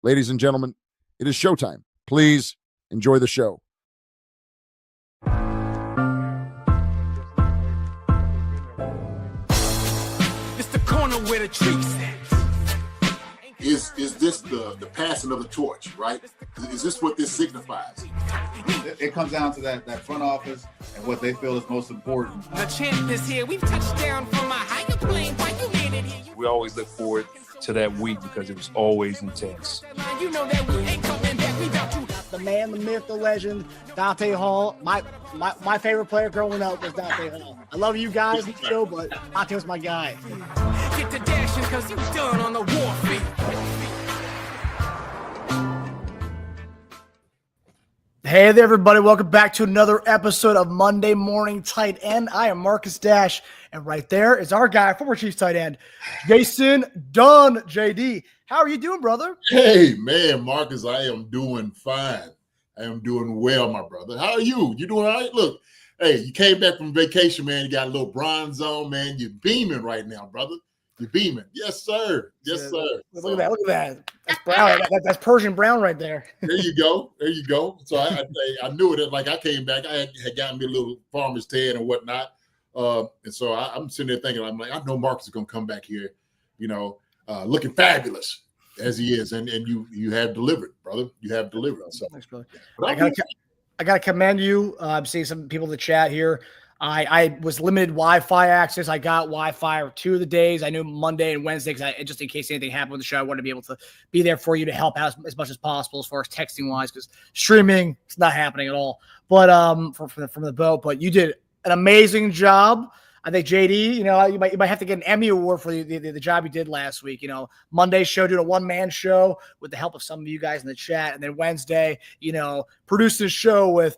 Ladies and gentlemen, it is showtime. Please enjoy the show. It's the corner where the treats Is this the passing of the torch, right? Is this what this signifies? It comes down to that front office and what they feel is most important. The champ is here. We've touched down from a higher plane. Why you landed here? We always look forward to that week because it was always intense. You know that we ain't coming back. We got you. The man, the myth, the legend, Dante Hall. My favorite player growing up was Dante Hall. I love you guys in the show, but Dante was my guy. Get to dashing because you done on the war field. Hey there, everybody. Welcome back to another episode of Monday Morning Tight End. I am Marcus Dash, and right there is our guy, former Chiefs tight end, Jason Dunn. JD, how are you doing, brother? Hey, man, Marcus, I am doing fine. I am doing well, my brother. How are you? You doing all right? Look, hey, you came back from vacation, man. You got a little bronze on, man. You're beaming right now, brother. You're beaming. Yes, sir. Yes, sir. Look at that. Look at that. That's brown. That's Persian brown right there. There you go. There you go. So I knew it. Like I came back, I had gotten me a little farmer's tan and whatnot. And so I'm sitting there thinking, I'm like, I know Marcus is going to come back here, looking fabulous as he is. And you have delivered, brother. You have delivered. So thanks, brother. I got to commend you. I'm seeing some people in the chat here. I was limited Wi-Fi access. I got Wi-Fi 2 of the days. I knew Monday and Wednesday because just in case anything happened with the show, I wanted to be able to be there for you to help out as much as possible as far as texting wise, because streaming it's not happening at all. But from the boat, but you did an amazing job. I think JD, you might have to get an Emmy award for the job you did last week. Monday's show doing a one-man show with the help of some of you guys in the chat, and then Wednesday, producing a show with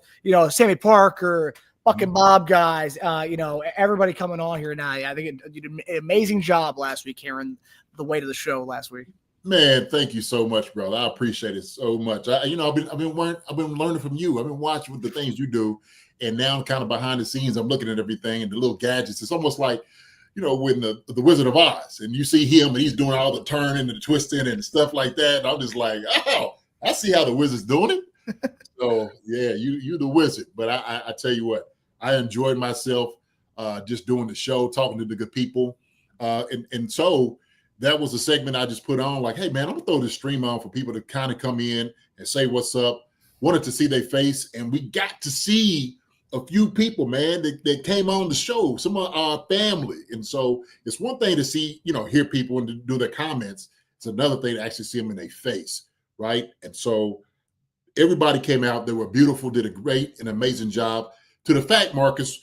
Sammy Parker. Fucking Bob guys, everybody coming on here now. I think you did an amazing job last week, carrying the weight of the show last week. Man, thank you so much, brother. I appreciate it so much. I've been learning from you. I've been watching the things you do, and now I'm kind of behind the scenes. I'm looking at everything and the little gadgets. It's almost like, when the Wizard of Oz, and you see him and he's doing all the turning and the twisting and stuff like that. And I'm just like, oh, I see how the Wizard's doing it. So yeah, you the Wizard. But I tell you what. I enjoyed myself just doing the show, talking to the good people. And so that was a segment I just put on like, hey, man, I'm going to throw this stream on for people to kind of come in and say what's up. Wanted to see their face. And we got to see a few people, man, that came on the show, some of our family. And so it's one thing to see, hear people and to do their comments. It's another thing to actually see them in their face, right? And so everybody came out. They were beautiful, did a great and amazing job. To the fact, Marcus,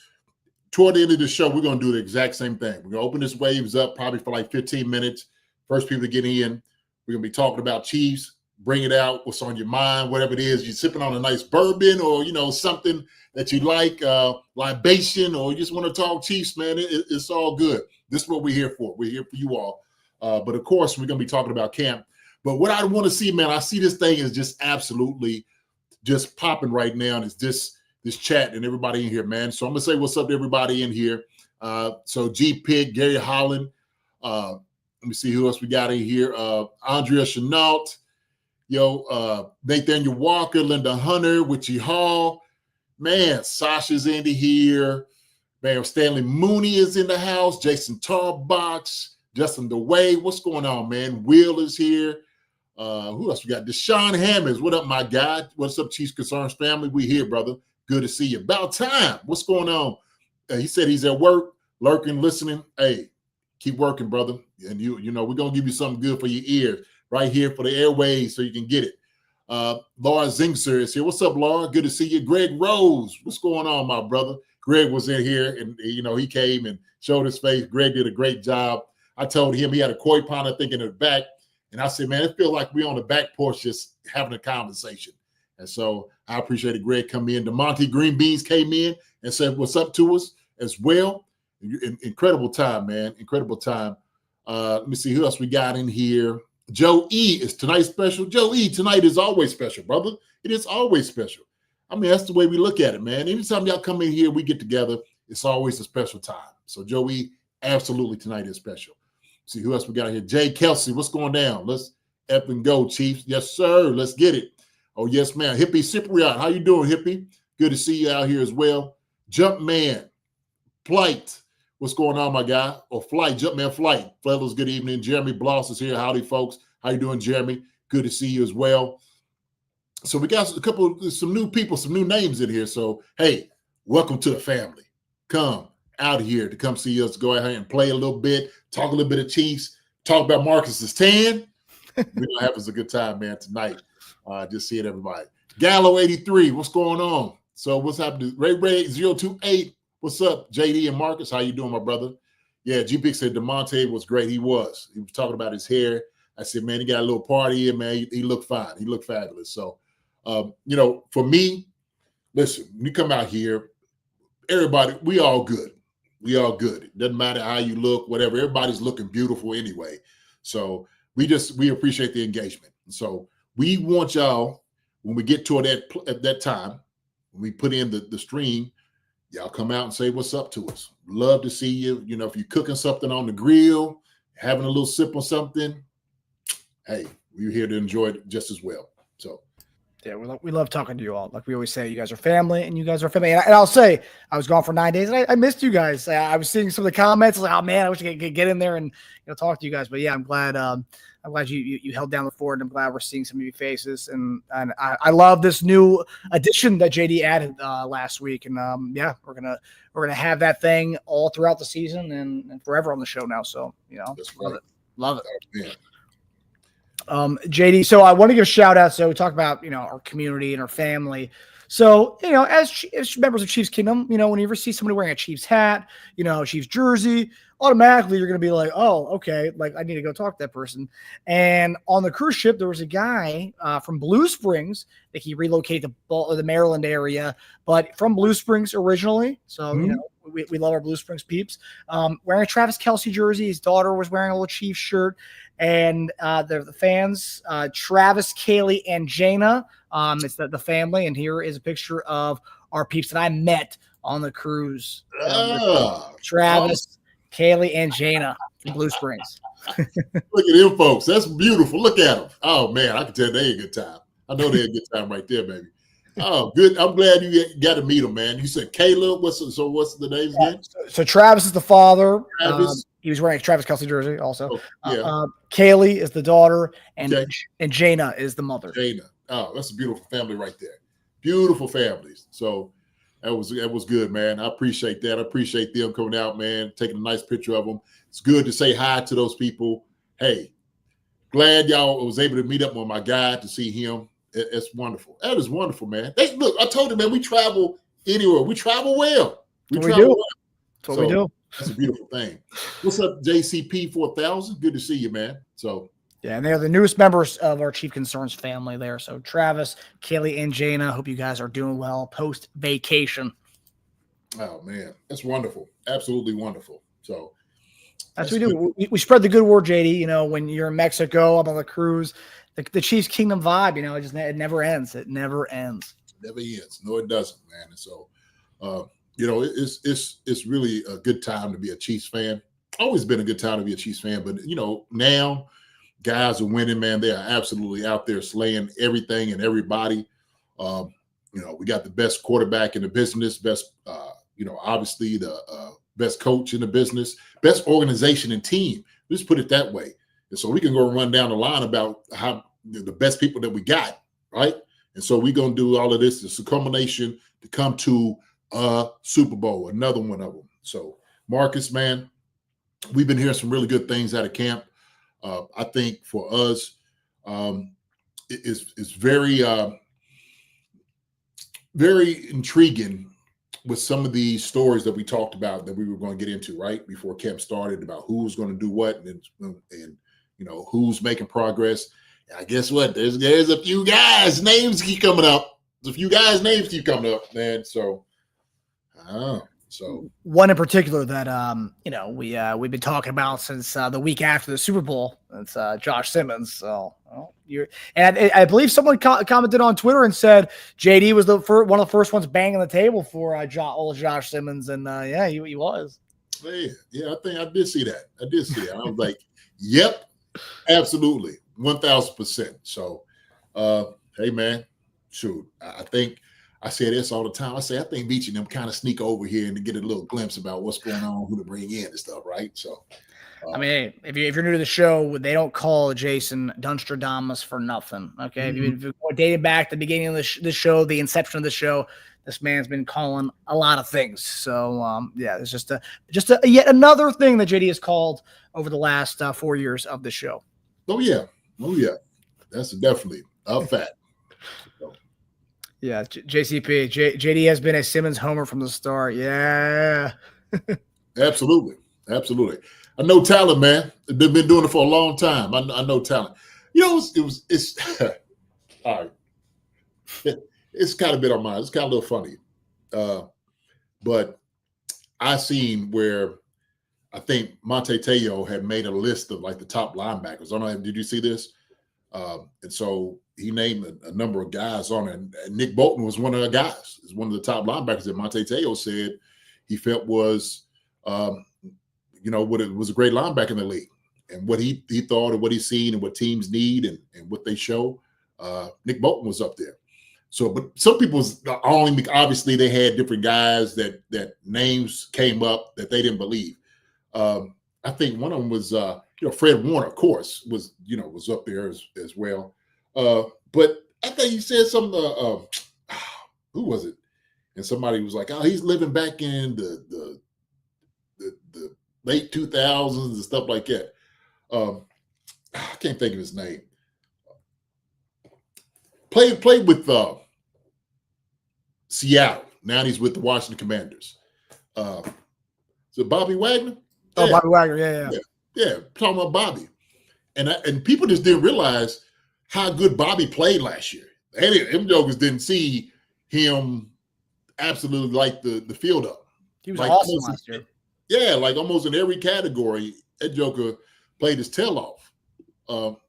toward the end of the show, we're going to do the exact same thing. We're going to open this waves up probably for like 15 minutes. First people to get in. We're going to be talking about Chiefs. Bring it out. What's on your mind, whatever it is. You're sipping on a nice bourbon or, something that you like, libation, or you just want to talk Chiefs, man. It's all good. This is what we're here for. We're here for you all. But, of course, we're going to be talking about camp. But what I want to see, man, I see this thing is just absolutely just popping right now, and it's just – this chat and everybody in here, man. So I'm going to say what's up to everybody in here. So G-Pig, Gary Holland. Let me see who else we got in here. Andrea Chenault. Nathaniel Walker, Linda Hunter, Witchy Hall. Man, Sasha's in here. Man, Stanley Mooney is in the house. Jason Tarbox. Justin DeWay. What's going on, man? Will is here. Who else we got? Deshaun Hammonds. What up, my guy? What's up, Chiefs Concerns family? We here, brother. Good to see you. About time. What's going on? He said he's at work, lurking, listening. Hey, keep working, brother. And we're going to give you something good for your ears right here for the airways so you can get it. Laura Zingser is here. What's up, Laura? Good to see you. Greg Rose. What's going on, my brother? Greg was in here, and, he came and showed his face. Greg did a great job. I told him he had a koi pond, I think, in the back. And I said, man, it feels like we're on the back porch just having a conversation. And so I appreciated Greg coming in. DeMonte Green Beans came in and said what's up to us as well. Incredible time, man. Incredible time. Let me see who else we got in here. Joe E. is tonight special. Joe E. tonight is always special, brother. It is always special. I mean, that's the way we look at it, man. Anytime y'all come in here, we get together. It's always a special time. So Joe E. absolutely tonight is special. See who else we got here. Jay Kelsey, what's going down? Up and go, Chiefs. Yes, sir. Let's get it. Oh, yes, ma'am. Hippie Cypriot. How you doing, Hippie? Good to see you out here as well. Jumpman, Flight. What's going on, my guy? Or Flight, Jumpman Flight. Fellas, good evening. Jeremy Bloss is here. Howdy, folks. How you doing, Jeremy? Good to see you as well. So we got some new people, some new names in here. So, hey, welcome to the family. Come out here to come see us. Go ahead and play a little bit, talk a little bit of Chiefs, talk about Marcus's 10. We're going to have us a good time, man, tonight. Just seeing everybody. Gallo 83, what's going on? So what's happening? Ray 028, what's up, JD and Marcus? How you doing, my brother? Yeah, G-Big said DeMonte was great. He was talking about his hair. I said, man, he got a little party in, man. He looked fine. He looked fabulous. So, for me, listen, when you come out here, everybody, we all good. We all good. It doesn't matter how you look, whatever. Everybody's looking beautiful anyway. So we appreciate the engagement. So we want y'all, when we get to at that time, when we put in the stream, y'all come out and say what's up to us. Love to see you. If you're cooking something on the grill, having a little sip on something, hey, we're here to enjoy it just as well. So, yeah, we love talking to you all. Like we always say, you guys are family, and you guys are family. And I'll say, I was gone for 9 days, and I missed you guys. I was seeing some of the comments. I was like, oh man, I wish I could get in there and talk to you guys. But yeah, I'm glad. I'm glad you held down the fort. And I'm glad we're seeing some of your faces, and I love this new addition that JD added last week. And yeah, we're gonna have that thing all throughout the season and forever on the show now. So love it. Yeah. JD, so I want to give a shout out. So we talk about our community and our family. So as members of Chiefs Kingdom, when you ever see somebody wearing a Chiefs hat, Chiefs jersey, automatically you're going to be like, oh, okay, like I need to go talk to that person. And on the cruise ship, there was a guy from Blue Springs that he relocated to the Maryland area, but from Blue Springs originally. So we love our Blue Springs peeps. Wearing a Travis Kelce jersey, his daughter was wearing a little Chiefs shirt. And they're the fans, Travis, Kaylee, and Jana. It's the family. And here is a picture of our peeps that I met on the cruise. Travis, Kaylee, and Jana from Blue Springs. Look at them folks. That's beautiful. Look at them. Oh, man, I can tell they had a good time. I know they had a good time right there, baby. Oh, good. I'm glad you got to meet them, man. You said Caleb. What's the name again? So Travis is the father. Travis. He was wearing a Travis Kelce jersey also. Oh, yeah. Kaylee is the daughter, and Okay. and Jana is the mother. Jana. Oh, that's a beautiful family right there. Beautiful families. So that was good, man. I appreciate that. I appreciate them coming out, man, taking a nice picture of them. It's good to say hi to those people. Hey, glad y'all was able to meet up with my guy to see him. It's wonderful. That is wonderful, man. Look, I told you, man, we travel anywhere. We travel well. We do. That's what we do. That's a beautiful thing. What's up, JCP 4000? Good to see you, man. So yeah, and they're the newest members of our Chief Concerns family there. So Travis, Kaylee, and Jana, hope you guys are doing well post-vacation. Oh, man, that's wonderful. Absolutely wonderful. So that's what we do. We spread the good word, JD. When you're in Mexico, I'm on the cruise, the Chiefs Kingdom vibe, it never ends. It never ends. It never ends. No, it doesn't, man. And so, it's really a good time to be a Chiefs fan. Always been a good time to be a Chiefs fan, but now guys are winning, man. They are absolutely out there slaying everything and everybody. We got the best quarterback in the business, best, obviously the best coach in the business, best organization and team. Let's put it that way. And so we can go run down the line about how the best people that we got, right? And so we're going to do all of this. It's a culmination to come to a Super Bowl, another one of them. So, Marcus, man, we've been hearing some really good things out of camp. I think for us, it's very, very intriguing with some of these stories that we talked about that we were going to get into right before camp started about who's going to do what and who's making progress. And I guess what? There's a few guys' names keep coming up. There's a few guys' names keep coming up, man. So, So one in particular that we've been talking about since the week after the Super Bowl. It's Josh Simmons. So I believe someone commented on Twitter and said JD was one of the first ones banging the table for old Josh Simmons, and he was. Yeah, I think I did see that. I was like, yep, absolutely, 1,000%. So, hey, man, shoot, I think I say this all the time. I say I think Beach and them kind of sneak over here and to get a little glimpse about what's going on, who to bring in and stuff, right? So, I mean, if you're new to the show, they don't call Jason Dunstradamus for nothing. Okay, Mm-hmm. if you're dating back to the beginning of the show, the inception of the show, this man's been calling a lot of things. So, yeah, it's just yet another thing that JD has called over the last 4 years of the show. Oh yeah, that's definitely a fact. Yeah, JD has been a Simmons homer from the start. Yeah, Absolutely. I know talent, man. They've been doing it for a long time. I know talent. You know, it's all right. It's kind of been on mine. It's kind of a little funny. But I seen where I think Monte Teo had made a list of like the top linebackers. I don't know, did you see this? And so he named a number of guys on it. And Nick Bolton was one of the guys. It's one of the top linebackers that Monte Teo said he felt was what it was a great linebacker in the league, and what he thought and what he's seen and what teams need and what they show. Nick Bolton was up there. So, but some people's only obviously they had different guys that names came up that they didn't believe. I think one of them was Fred Warner, of course, was up there as well. But I think he said something. Who was it? And somebody was like, "Oh, he's living back in the late 2000s and stuff like that." I can't think of his name. Played with Seattle. Now he's with the Washington Commanders. So Bobby Wagner. Oh, yeah. Bobby Wagner, yeah. Talking about Bobby, and people just didn't realize how good Bobby played last year. Them jokers didn't see him absolutely light the field up. He was awesome last year. Yeah, like almost in every category, that joker played his tail off.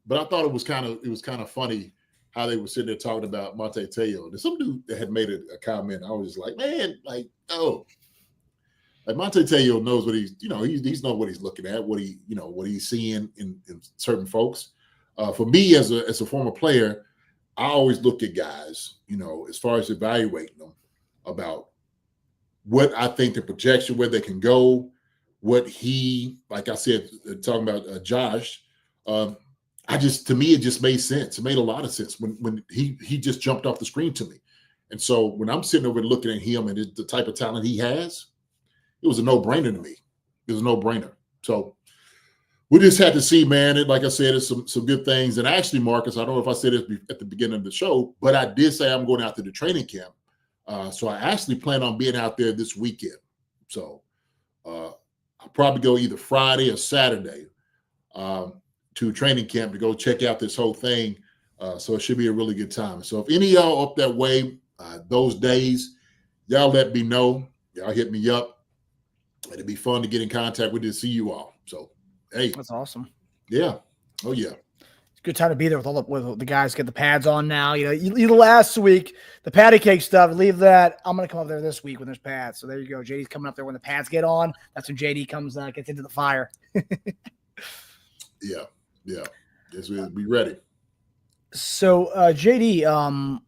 But I thought it was kind of funny how they were sitting there talking about Monte Teo. There's some dude that had made a comment. I was just like, man, like, oh, like Monte Teo knows what he's knows what he's looking at, what he's seeing in certain folks. For me as a former player, I always look at guys, as far as evaluating them about what I think the projection, where they can go, what he, like I said, talking about Josh, to me, it just made sense. It made a lot of sense when he just jumped off the screen to me. And so when I'm sitting over looking at him and the type of talent he has, it was a no-brainer to me. It was a no-brainer. So we just had to see, man. And like I said, it's some good things. And actually, Marcus, I don't know if I said this at the beginning of the show, but I did say I'm going out to the training camp. So I actually plan on being out there this weekend. So I'll probably go either Friday or Saturday to training camp to go check out this whole thing. So it should be a really good time. So if any of y'all up that way those days, y'all let me know. Y'all hit me up. It'd be fun to get in contact with you, see you all. So, hey. That's awesome. Yeah. Oh, yeah. Good time to be there with the guys. Get the pads on now. You last week the patty cake stuff. Leave that. I'm gonna come up there this week when there's pads. So there you go. JD's coming up there when the pads get on. That's when JD comes gets into the fire. Yeah. Yes, we'll be ready. So JD,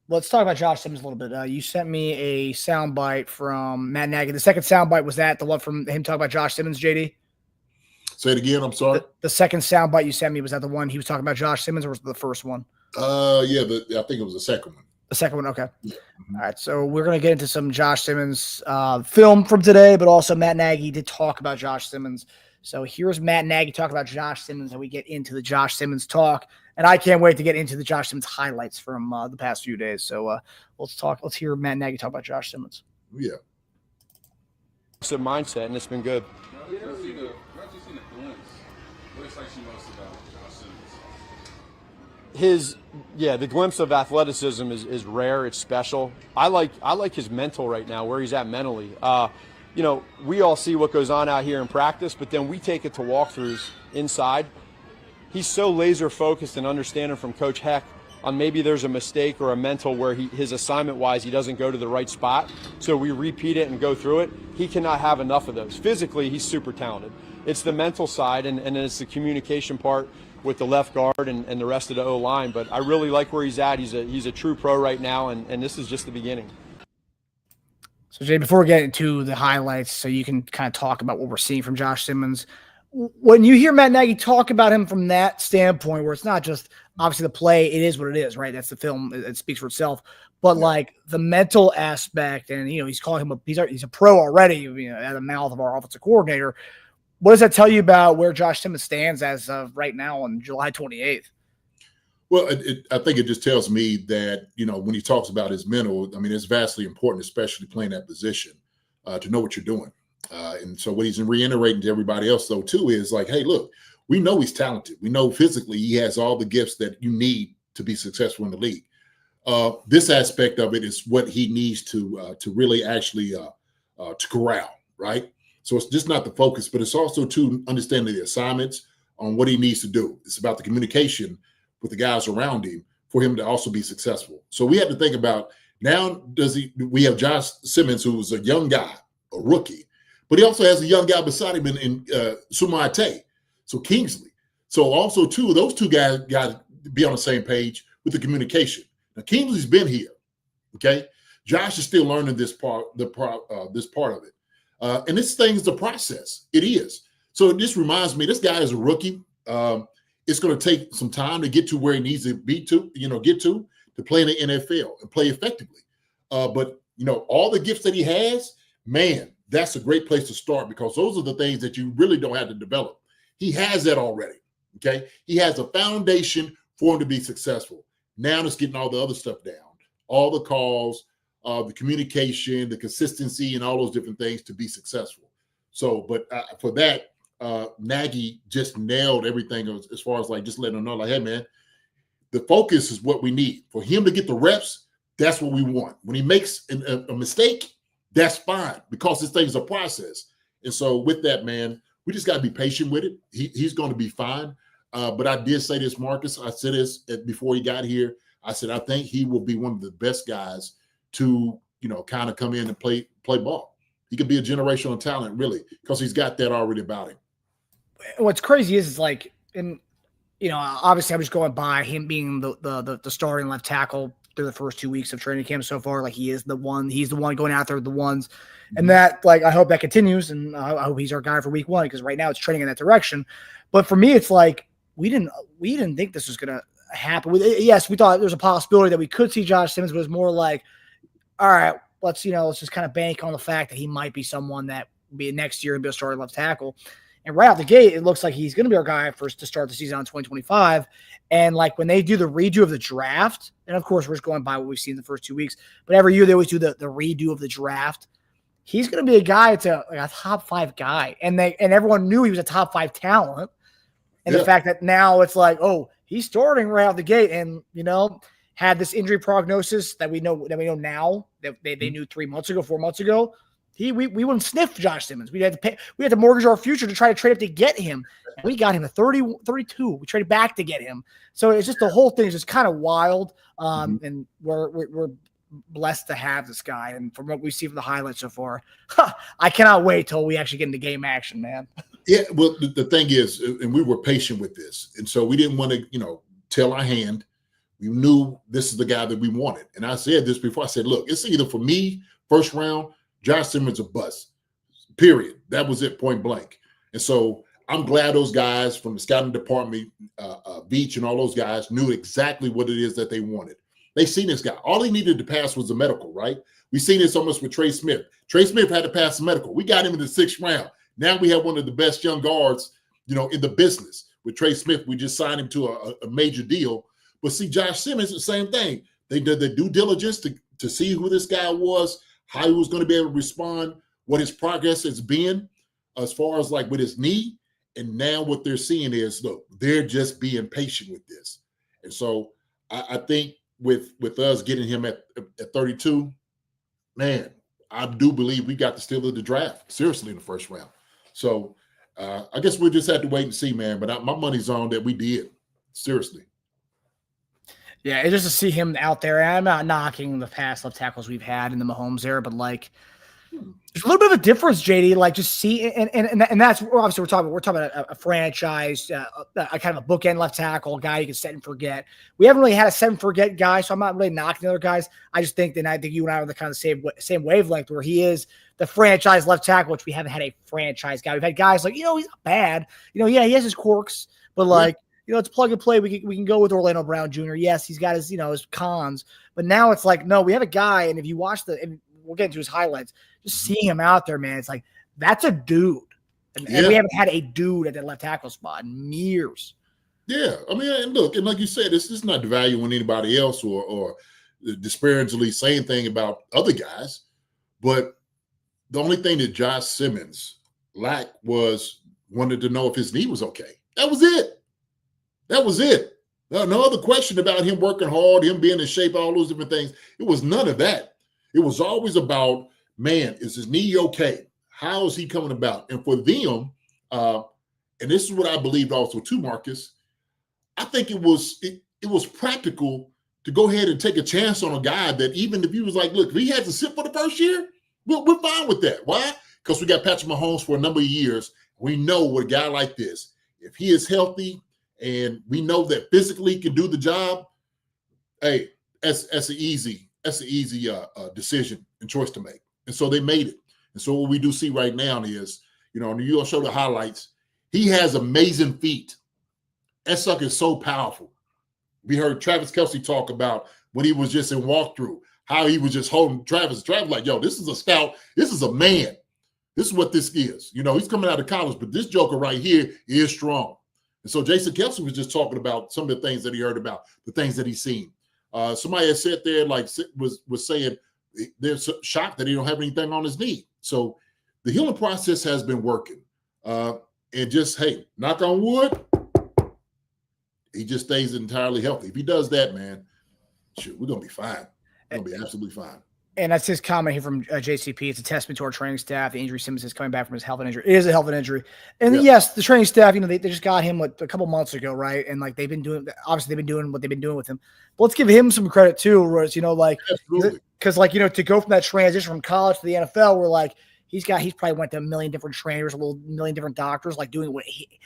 let's talk about Josh Simmons a little bit. You sent me a soundbite from Matt Nagy. The second soundbite was the one from him talking about Josh Simmons. JD. Say it again. I'm sorry. The second soundbite you sent me, was that the one he was talking about Josh Simmons, or was it the first one? Yeah, I think it was the second one. The second one, okay. Yeah. All right, so we're going to get into some Josh Simmons film from today, but also Matt Nagy did talk about Josh Simmons. So here's Matt Nagy talking about Josh Simmons, and we get into the Josh Simmons talk. And I can't wait to get into the Josh Simmons highlights from the past few days. So let's hear Matt Nagy talk about Josh Simmons. Yeah. It's a mindset, and it's been good. The glimpse of athleticism is rare. It's special. I like his mental right now, where he's at mentally. We all see what goes on out here in practice, but then we take it to walkthroughs inside. He's so laser focused and understanding from Coach Heck on maybe there's a mistake or a mental where his assignment wise he doesn't go to the right spot, so we repeat it and go through it. He cannot have enough of those. Physically, he's super talented. It's the mental side and it's the communication part with the left guard and the rest of the O-line. But I really like where he's at. He's a true pro right now, and this is just the beginning. So, Jay, before we get into the highlights, so you can kind of talk about what we're seeing from Josh Simmons, when you hear Matt Nagy talk about him from that standpoint, where it's not just obviously the play, it is what it is, right? That's the film; it speaks for itself. But like the mental aspect, and he's calling him he's a pro already, at the mouth of our offensive coordinator. What does that tell you about where Josh Simmons stands as of right now on July 28th? Well, I think it just tells me that, when he talks about his mental, I mean, it's vastly important, especially playing that position, to know what you're doing. And so what he's reiterating to everybody else, though, too, is like, hey, look, we know he's talented. We know physically he has all the gifts that you need to be successful in the league. This aspect of it is what he needs to really actually to corral, right? So it's just not the focus, but it's also to understanding the assignments on what he needs to do. It's about the communication with the guys around him for him to also be successful. So we have to think about now, we have Josh Simmons, who's a young guy, a rookie, but he also has a young guy beside him in Sumate, so Kingsley. So also, too, those two guys got to be on the same page with the communication. Now, Kingsley's been here, okay? Josh is still learning this part of it. And this thing is a process. It is. So it just reminds me, this guy is a rookie. It's going to take some time to get to where he needs to get to play in the NFL and play effectively. But all the gifts that he has, man, that's a great place to start, because those are the things that you really don't have to develop. He has that already, okay? He has a foundation for him to be successful. Now it's getting all the other stuff down, all the calls, the communication, the consistency, and all those different things to be successful. So, but for that, Nagy just nailed everything as far as like just letting them know, like, hey, man, the focus is what we need. For him to get the reps, that's what we want. When he makes a mistake, that's fine, because this thing's a process. And so with that, man, we just got to be patient with it. He's going to be fine. But I did say this, Marcus. I said this before he got here. I said, I think he will be one of the best guys to, kind of come in and play ball. He could be a generational talent, really, because he's got that already about him. What's crazy is like, and obviously I'm just going by him being the starting left tackle through the first 2 weeks of training camp so far. Like he's the one going out there with the ones, and that, like, I hope that continues, and I hope he's our guy for week 1, because right now it's trending in that direction. But for me, it's like we didn't think this was gonna happen. Yes, we thought there was a possibility that we could see Josh Simmons, but it was more like, all right, let's just kind of bank on the fact that he might be someone that will be next year and be a starting left tackle. And right out the gate, it looks like he's going to be our guy to start the season on 2025. And like when they do the redo of the draft, and of course we're just going by what we've seen in the first 2 weeks, but every year they always do the redo of the draft. He's going to be a guy, it's a top 5 guy. And everyone knew he was a top 5 talent. And the fact that now it's like, oh, he's starting right out the gate, and had this injury prognosis that we know now that they knew 3 months ago, 4 months ago. We wouldn't sniff Josh Simmons. We had to mortgage our future to try to trade up to get him. And we got him at 32. We traded back to get him. So it's just, the whole thing is just kind of wild. And we're blessed to have this guy. And from what we see from the highlights so far, I cannot wait till we actually get into game action, man. Yeah, well, the thing is, and we were patient with this, and so we didn't want to, tell our hand. We knew this is the guy that we wanted. And I said this before. I said, look, it's either for me, first round, Josh Simmons a bust, period. That was it, point blank. And so I'm glad those guys from the scouting department, Beach and all those guys knew exactly what it is that they wanted. They seen this guy. All he needed to pass was the medical, right? We seen this almost with Trey Smith. Trey Smith had to pass the medical. We got him in the 6th round. Now we have one of the best young guards, in the business. With Trey Smith, we just signed him to a major deal. But see, Josh Simmons, the same thing. They did the due diligence to see who this guy was, how he was going to be able to respond, what his progress has been as far as like with his knee. And now what they're seeing is, look, they're just being patient with this. And so I think with us getting him at 32, man, I do believe we got the steal of the draft, seriously, in the 1st round. So I guess we'll just have to wait and see, man. But my money's on that we did, seriously. Yeah, it's just to see him out there. I'm not knocking the past left tackles we've had in the Mahomes era, but like, There's a little bit of a difference, JD. Like just see, and that's obviously we're talking about a franchise, a kind of a bookend left tackle guy you can set and forget. We haven't really had a set and forget guy, so I'm not really knocking the other guys. I just think that I think you and I are on the kind of same wavelength where he is the franchise left tackle, which we haven't had a franchise guy. We've had guys like he's not bad. Yeah, he has his quirks, but like it's plug and play. We can go with Orlando Brown Jr. Yes, he's got his his cons, but now it's like no, we have a guy, and if you watch and we'll get into his highlights. Just seeing him out there, man, it's like that's a dude, and we haven't had a dude at that left tackle spot in years. Yeah, I mean, and look, and like you said, this is not devaluing anybody else or disparagingly saying anything about other guys, but the only thing that Josh Simmons lacked was wanted to know if his knee was okay. That was it. That was it. No other question about him working hard, him being in shape, all those different things. It was none of that. It was always about, man, is his knee okay? How is he coming about? And for them, and this is what I believed also too, Marcus, I think it was practical to go ahead and take a chance on a guy that even if he was like, look, if he had to sit for the first year, we're fine with that. Why? Because we got Patrick Mahomes for a number of years. We know with a guy like this, if he is healthy and we know that physically can do the job, hey, that's an easy decision and choice to make. And so they made it. And so what we do see right now is, and you'll show the highlights. He has amazing feet. That sucker is so powerful. We heard Travis Kelce talk about when he was just in walkthrough, how he was just holding Travis. Travis like, yo, this is a scout. This is a man. This is what this is. He's coming out of college, but this joker right here is strong. And so Jason Kelce was just talking about some of the things that he heard about, the things that he's seen. Somebody had said there, like was saying, they're shocked that he don't have anything on his knee. So the healing process has been working. And just, hey, knock on wood, he just stays entirely healthy. If he does that, man, shoot, we're going to be fine. We're going to be absolutely fine. And that's his comment here from JCP. It's a testament to our training staff. The injury Simmons is coming back from his health and injury. It is a health and injury. And yes, the training staff, they just got him a couple months ago, right? And like they've been doing what they've been doing with him. But let's give him some credit too, Royce, because to go from that transition from college to the NFL, where like he's probably went to a million different trainers, a million different doctors, like doing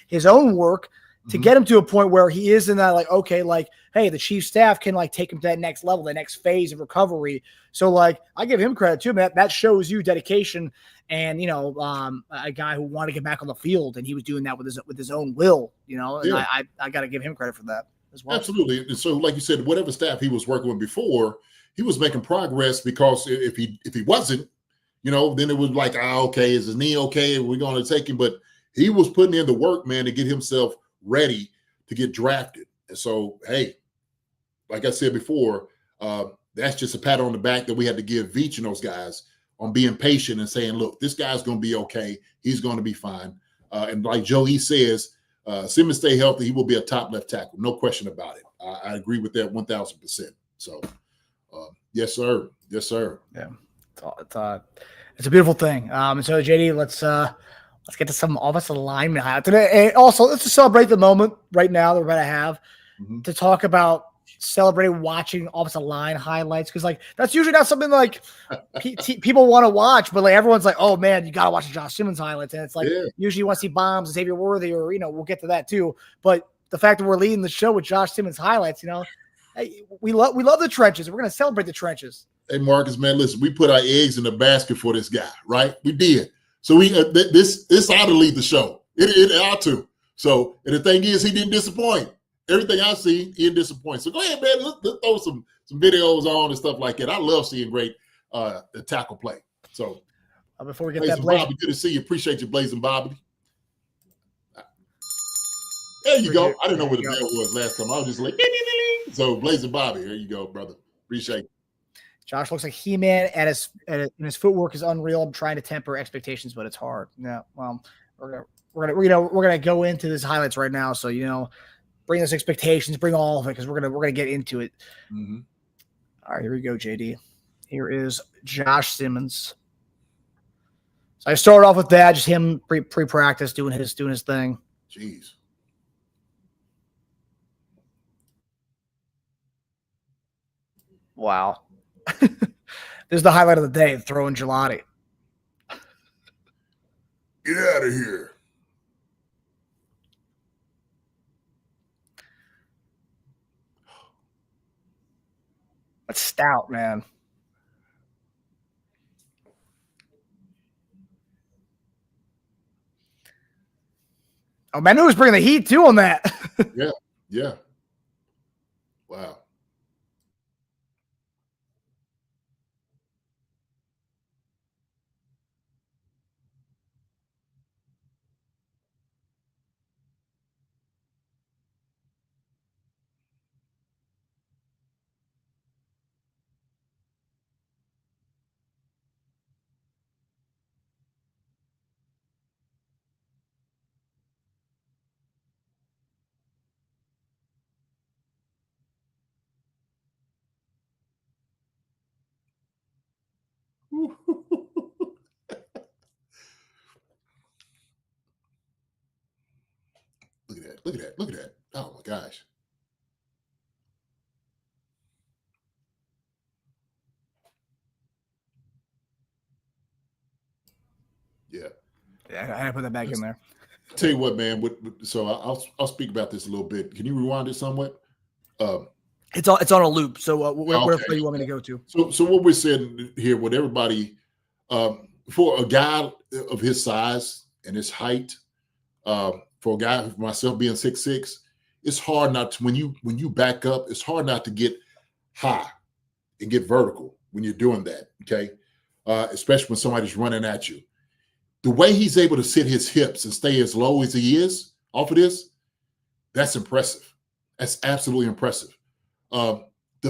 his own work to get him to a point where he is in that like, okay, like, hey, the Chiefs staff can like take him to that next level, that next phase of recovery. So like, I give him credit too, man. That shows you dedication and, a guy who wanted to get back on the field, and he was doing that with his own will, and I got to give him credit for that as well. Absolutely. And so like you said, whatever staff he was working with before, he was making progress, because if he wasn't, then it was like, okay, is his knee okay? We're going to take him. But he was putting in the work, man, to get himself ready to get drafted. And so, hey, like I said before, that's just a pat on the back that we had to give Veach and those guys on being patient and saying, look, this guy's going to be okay. He's going to be fine. And like Joey says, Simmons stay healthy, he will be a top left tackle. No question about it. I agree with that 1,000%. So, yes, sir. Yes, sir. Yeah. It's a beautiful thing. And so, JD, let's get to some offensive linemen today. And also, let's just celebrate the moment right now that we're going to have to talk about celebrating watching offensive line highlights, because like that's usually not something like people want to watch, but like everyone's like, oh man, you got to watch the Josh Simmons highlights, and it's like usually you want to see bombs and Xavier Worthy, or we'll get to that too. But the fact that we're leading the show with Josh Simmons highlights, hey, we love the trenches. We're going to celebrate the trenches. Hey Marcus, man, listen, we put our eggs in the basket for this guy, right? We did. So we this ought to lead the show. It ought to. So, and the thing is, he didn't disappoint. Everything I see, he didn't disappoint. So go ahead, man. Let's throw some videos on and stuff like that. I love seeing great the tackle play. So before we get Blazing that, Bobby, good to see you. Appreciate you, Blazing Bobby. There you go. I didn't know where the bell was last time. I was just like, ding, ding, ding, ding. So Blazing Bobby, there you go, brother. Appreciate it. Josh looks like He-Man and his footwork is unreal. I'm trying to temper expectations, but it's hard. Yeah, well, we're gonna go into this highlights right now. So bring those expectations, bring all of it, because we're gonna get into it. Mm-hmm. All right, here we go, JD. Here is Josh Simmons. So I started off with that, just him pre-practice doing his thing. Jeez. Wow. This is the highlight of the day, throwing gelati. Get out of here. That's stout, man. Oh, man, who's bringing the heat too on that? Yeah. Wow. Look at that. Look at that. Look at that. Oh my gosh. Yeah. Yeah, I had to put that back in there. I'll tell you what, man. So I'll speak about this a little bit. Can you rewind it somewhat? It's on a loop. So where Okay. do you want me to go to? So what we're saying here, what everybody, for a guy of his size and his height, for a guy myself being 6'6", it's hard not to when you back up. It's hard not to get high and get vertical when you're doing that. Okay, especially when somebody's running at you. The way he's able to sit his hips and stay as low as he is off of this, that's impressive. That's absolutely impressive. The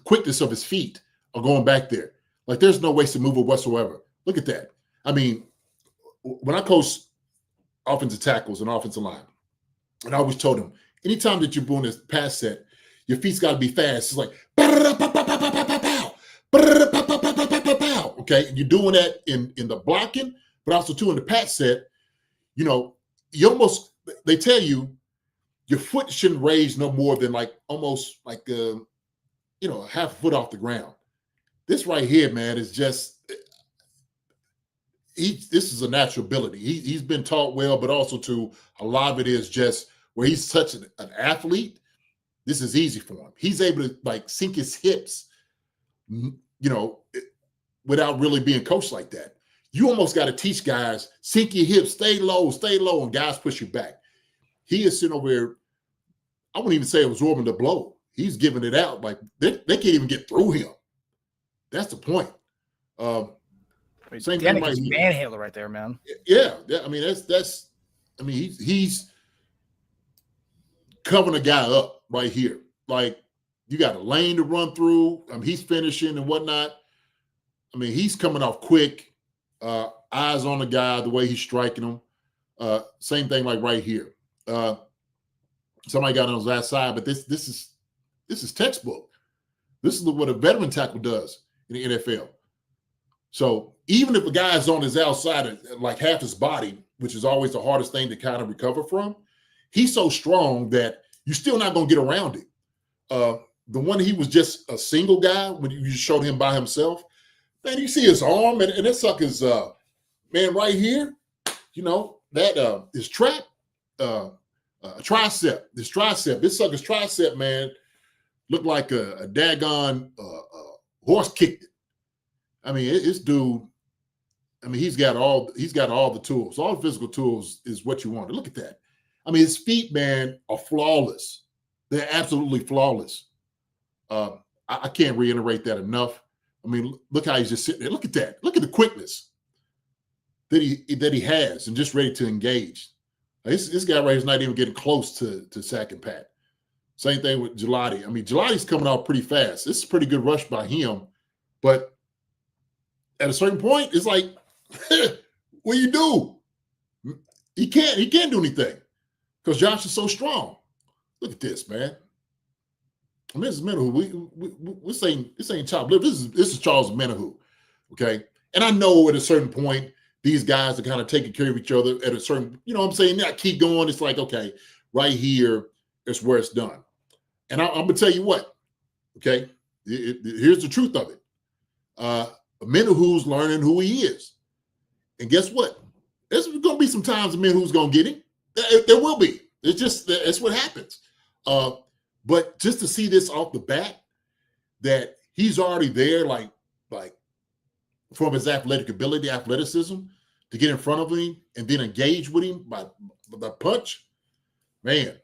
quickness of his feet are going back there. Like there's no wasted movement whatsoever. Look at that. I mean, when I coach offensive tackles and offensive line, and I always told them, anytime that you're doing this pass set, your feet's got to be fast. It's like, okay, and you're doing that in the blocking, but also too in the pass set. You know, they tell you your foot shouldn't raise no more than almost half a foot off the ground. This right here, man, is just this is a natural ability. He's been taught well, but also too a lot of it is just where he's such an athlete. This is easy for him. He's able to sink his hips, without really being coached like that. You almost got to teach guys, sink your hips, stay low, and guys push you back. He is sitting over here, I wouldn't even say absorbing the blow. He's giving it out. Like they can't even get through him. That's the point. Same thing right here. Manhandler right there, man. Yeah. I mean, he's covering a guy up right here. Like you got a lane to run through. He's finishing and whatnot. I mean, he's coming off quick, eyes on the guy, the way he's striking him. Same thing like right here. Somebody got on his last side, but this is textbook. This is what a veteran tackle does in the NFL. So even if a guy is on his outside like half his body, which is always the hardest thing to kind of recover from, he's so strong that you're still not going to get around it. The one he was just a single guy when you showed him by himself, man, you see his arm and that sucker's man right here, that his trap, tricep, this sucker's tricep, man, looked like a daggone horse kicked it. I mean, this dude, he's got all the tools. All the physical tools is what you want. Look at that. I mean, his feet, man, are flawless. They're absolutely flawless. I can't reiterate that enough. I mean, look how he's just sitting there. Look at that. Look at the quickness that he has and just ready to engage. This guy right here is not even getting close to sack and pat. Same thing with Gelati. I mean, Gelati's coming out pretty fast. This is a pretty good rush by him, but at a certain point, it's like, what do you do? He can't do anything because Josh is so strong. Look at this, man. I mean, this is Menahu. We're saying this ain't chopped liver. This is Charles Menahu, okay? And I know at a certain point, these guys are kind of taking care of each other at a certain, what I'm saying? Now keep going. It's like, okay, right here is where it's done. And I'm gonna tell you what, okay? Here's the truth of it. Menahu's learning who he is. And guess what? There's going to be some times, men, who's going to get him. There will be. It's what happens. But just to see this off the bat, that he's already there, like from his athletic ability, athleticism, to get in front of him and then engage with him by the punch, man,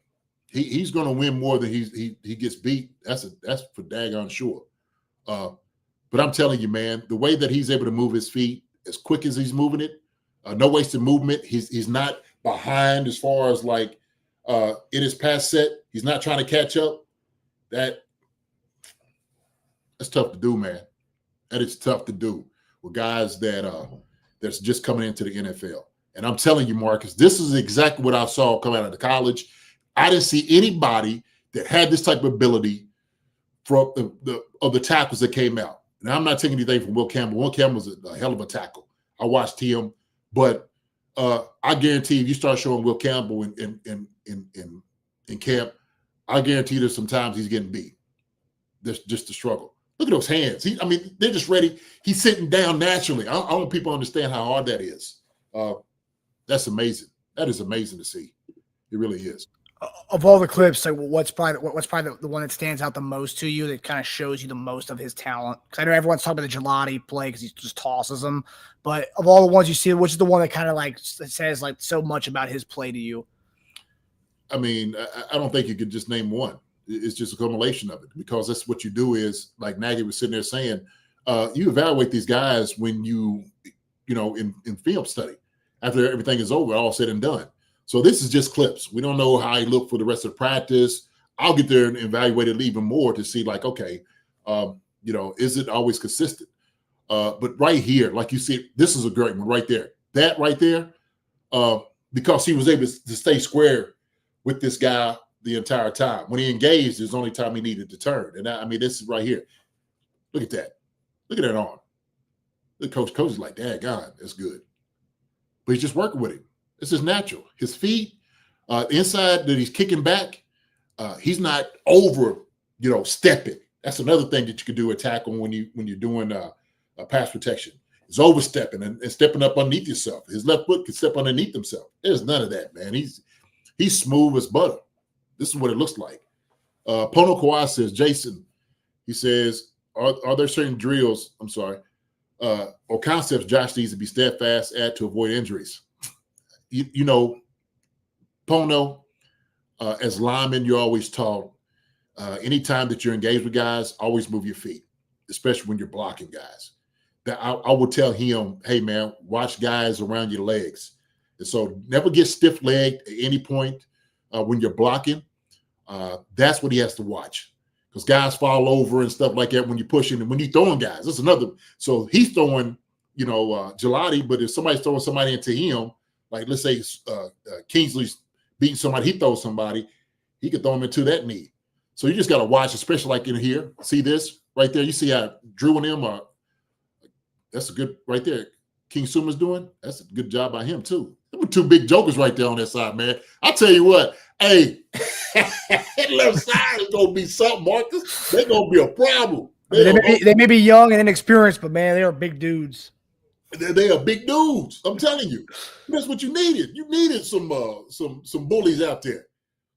he's going to win more than he gets beat. That's for daggone sure. But I'm telling you, man, the way that he's able to move his feet as quick as he's moving it, no wasted movement. He's not behind as far as like in his pass set. He's not trying to catch up. That's tough to do, man. That is tough to do with guys that's just coming into the NFL. And I'm telling you, Marcus, this is exactly what I saw coming out of college. I didn't see anybody that had this type of ability from the tackles that came out. Now, I'm not taking anything from Will Campbell. Will Campbell was a hell of a tackle. I watched him, but I guarantee if you start showing Will Campbell in camp, I guarantee there's some times he's getting beat. There's just a struggle. Look at those hands. They're just ready. He's sitting down naturally. I want people to understand how hard that is. That's amazing. That is amazing to see. It really is. Of all the clips, like what's probably the one that stands out the most to you, that kind of shows you the most of his talent? Because I know everyone's talking about the Gelati play because he just tosses them. But of all the ones you see, which is the one that kind of like says like so much about his play to you? I don't think you could just name one. It's just a culmination of it, because that's what you do is, like Nagy was sitting there saying, you evaluate these guys when in film study after everything is over, all said and done. So this is just clips. We don't know how he looked for the rest of the practice. I'll get there and evaluate it even more to see, like, okay, is it always consistent? But right here, like you see, this is a great one right there. That right there, because he was able to stay square with this guy the entire time. When he engaged, there's only time he needed to turn. And this is right here. Look at that. Look at that arm. The coach is like, dang, God, that's good. But he's just working with him. This is natural. His feet, inside that he's kicking back, he's not over, stepping. That's another thing that you can do at tackle when you're doing pass protection. Is overstepping and stepping up underneath yourself. His left foot can step underneath himself. There's none of that, man. He's smooth as butter. This is what it looks like. Pono Kawhi says, Jason, he says, are there certain drills, or concepts Josh needs to be steadfast at to avoid injuries? Pono, as linemen, you're always taught, anytime that you're engaged with guys, always move your feet, especially when you're blocking guys. That I would tell him, hey, man, watch guys around your legs. And so never get stiff-legged at any point when you're blocking. That's what he has to watch, because guys fall over and stuff like that when you're pushing and when you're throwing guys. That's another. So he's throwing, Gelati, but if somebody's throwing somebody into him, like let's say Kingsley's beating somebody, he throws somebody, he could throw him into that knee. So you just got to watch, especially like in here. See this right there? You see how Drew and him are. That's a good right there. King Suma's doing. That's a good job by him too. There were two big jokers right there on that side, man. I tell you what, hey, that left side is gonna be something, Marcus. They're gonna be a problem. They may be young and inexperienced, but man, they are big dudes. They are big dudes. I'm telling you, that's what you needed. You needed some bullies out there.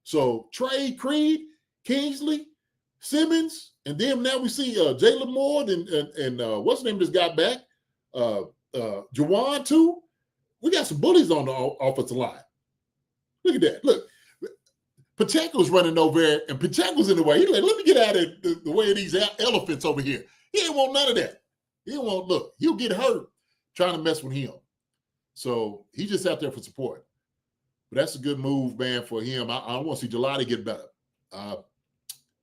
So Trey, Creed, Kingsley, Simmons, and then now we see Jalen Moore and what's the name just got back? Jawan too. We got some bullies on the offensive line. Look at that. Look, Pacheco's running over there, and Pacheco's in the way. He's like, let me get out of the way of these elephants over here. He ain't want none of that. He don't want, look, he'll get hurt trying to mess with him. So he's just out there for support. But that's a good move, man, for him. I want to see Gelati get better.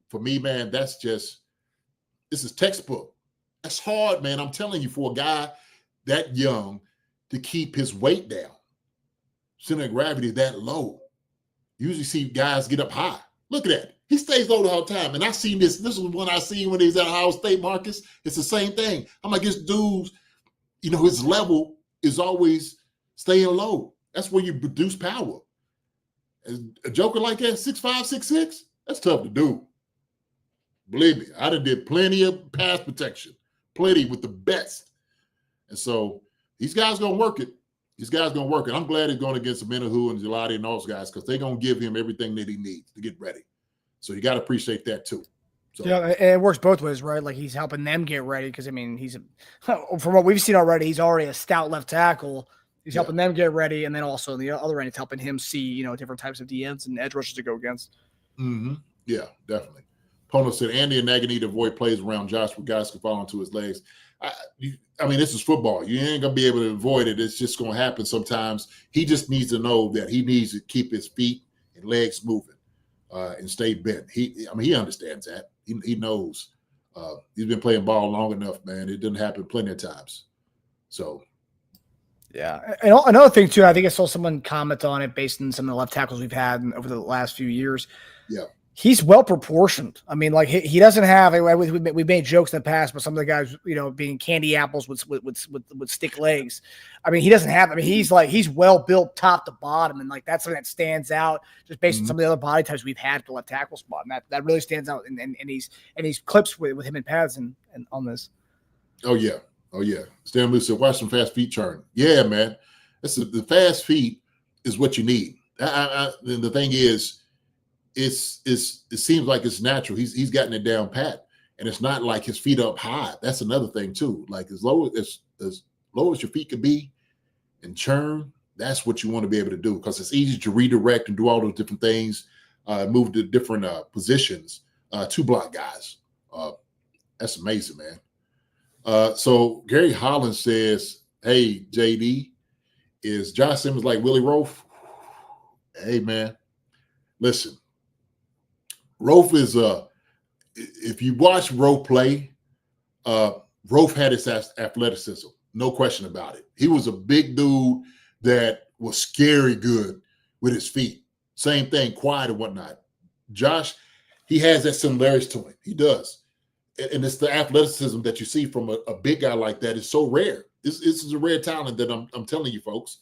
For me, man, this is textbook. That's hard, man. I'm telling you, for a guy that young to keep his weight down, center of gravity that low. You usually see guys get up high. Look at that. He stays low the whole time. And I seen this. This was one I seen when he was at Ohio State, Marcus. It's the same thing. I'm like, this dude's, his level is always staying low. That's where you produce power. A joker like that, 6'5", 6'6", that's tough to do. Believe me, I did plenty of pass protection. Plenty with the best. And so these guys going to work it. These guys going to work. And I'm glad he's going against Menahu and Gelati and those guys because they're going to give him everything that he needs to get ready. So you got to appreciate that too. So, yeah, and it works both ways, right? Like he's helping them get ready because, I mean, from what we've seen already, he's already a stout left tackle. He's helping them get ready, and then also on the other end, it's helping him see, different types of DNs and edge rushers to go against. Mm-hmm. Yeah, definitely. Pono said, Andy and Nagy need to avoid plays around Josh where guys can fall onto his legs. I mean, this is football. You ain't going to be able to avoid it. It's just going to happen sometimes. He just needs to know that he needs to keep his feet and legs moving and stay bent. He understands that. He knows. He's been playing ball long enough, man. It didn't happen plenty of times. So. Yeah. And another thing, too, I think I saw someone comment on it based on some of the left tackles we've had over the last few years. Yeah. He's well proportioned. I mean, like he doesn't have. We made jokes in the past, but some of the guys, being candy apples with stick legs. I mean, he doesn't have. I mean, he's well built top to bottom, and like that's something that stands out just based on some of the other body types we've had at the left tackle spot, and that really stands out in these clips with him and Pads and on this. Oh yeah. Stan Lou said, "Watch some fast feet turn." Yeah, man. The fast feet is what you need. The thing is. It seems like it's natural. He's gotten it down pat, and it's not like his feet up high. That's another thing too. Like as low as your feet can be, and churn. That's what you want to be able to do because it's easy to redirect and do all those different things, move to different positions to block guys. That's amazing, man. So Gary Holland says, "Hey JD, is Josh Simmons like Willie Roaf?" Hey man, listen. Roaf is if you watch Roaf play, Roaf had his athleticism, no question about it. He was a big dude that was scary good with his feet. Same thing, quiet and whatnot. Josh, he has that similarity to him. He does. And it's the athleticism that you see from a big guy like that is so rare. This is a rare talent that I'm telling you folks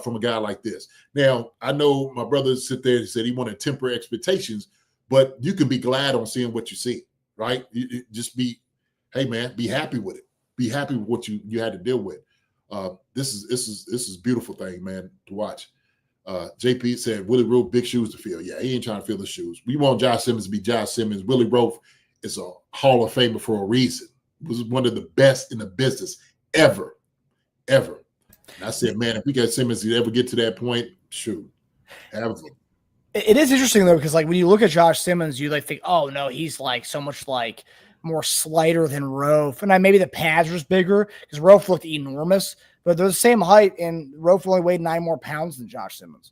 from a guy like this. Now, I know my brother sit there and said he wanted to temper expectations, but you can be glad on seeing what you see, right? You just be, hey man, be happy with it. Be happy with what you had to deal with. This is a beautiful thing, man, to watch. JP said Willie Roaf, big shoes to fill. Yeah, he ain't trying to fill the shoes. We want Josh Simmons to be Josh Simmons. Willie Roaf is a Hall of Famer for a reason. He was one of the best in the business ever. And I said, man, if we got Simmons to ever get to that point, shoot, have him. It is interesting though, because like when you look at Josh Simmons, you like think, oh no, he's like so much like more slighter than Roaf. And maybe the pads was bigger because Roaf looked enormous, but they're the same height, and Roaf only weighed 9 more pounds than Josh Simmons,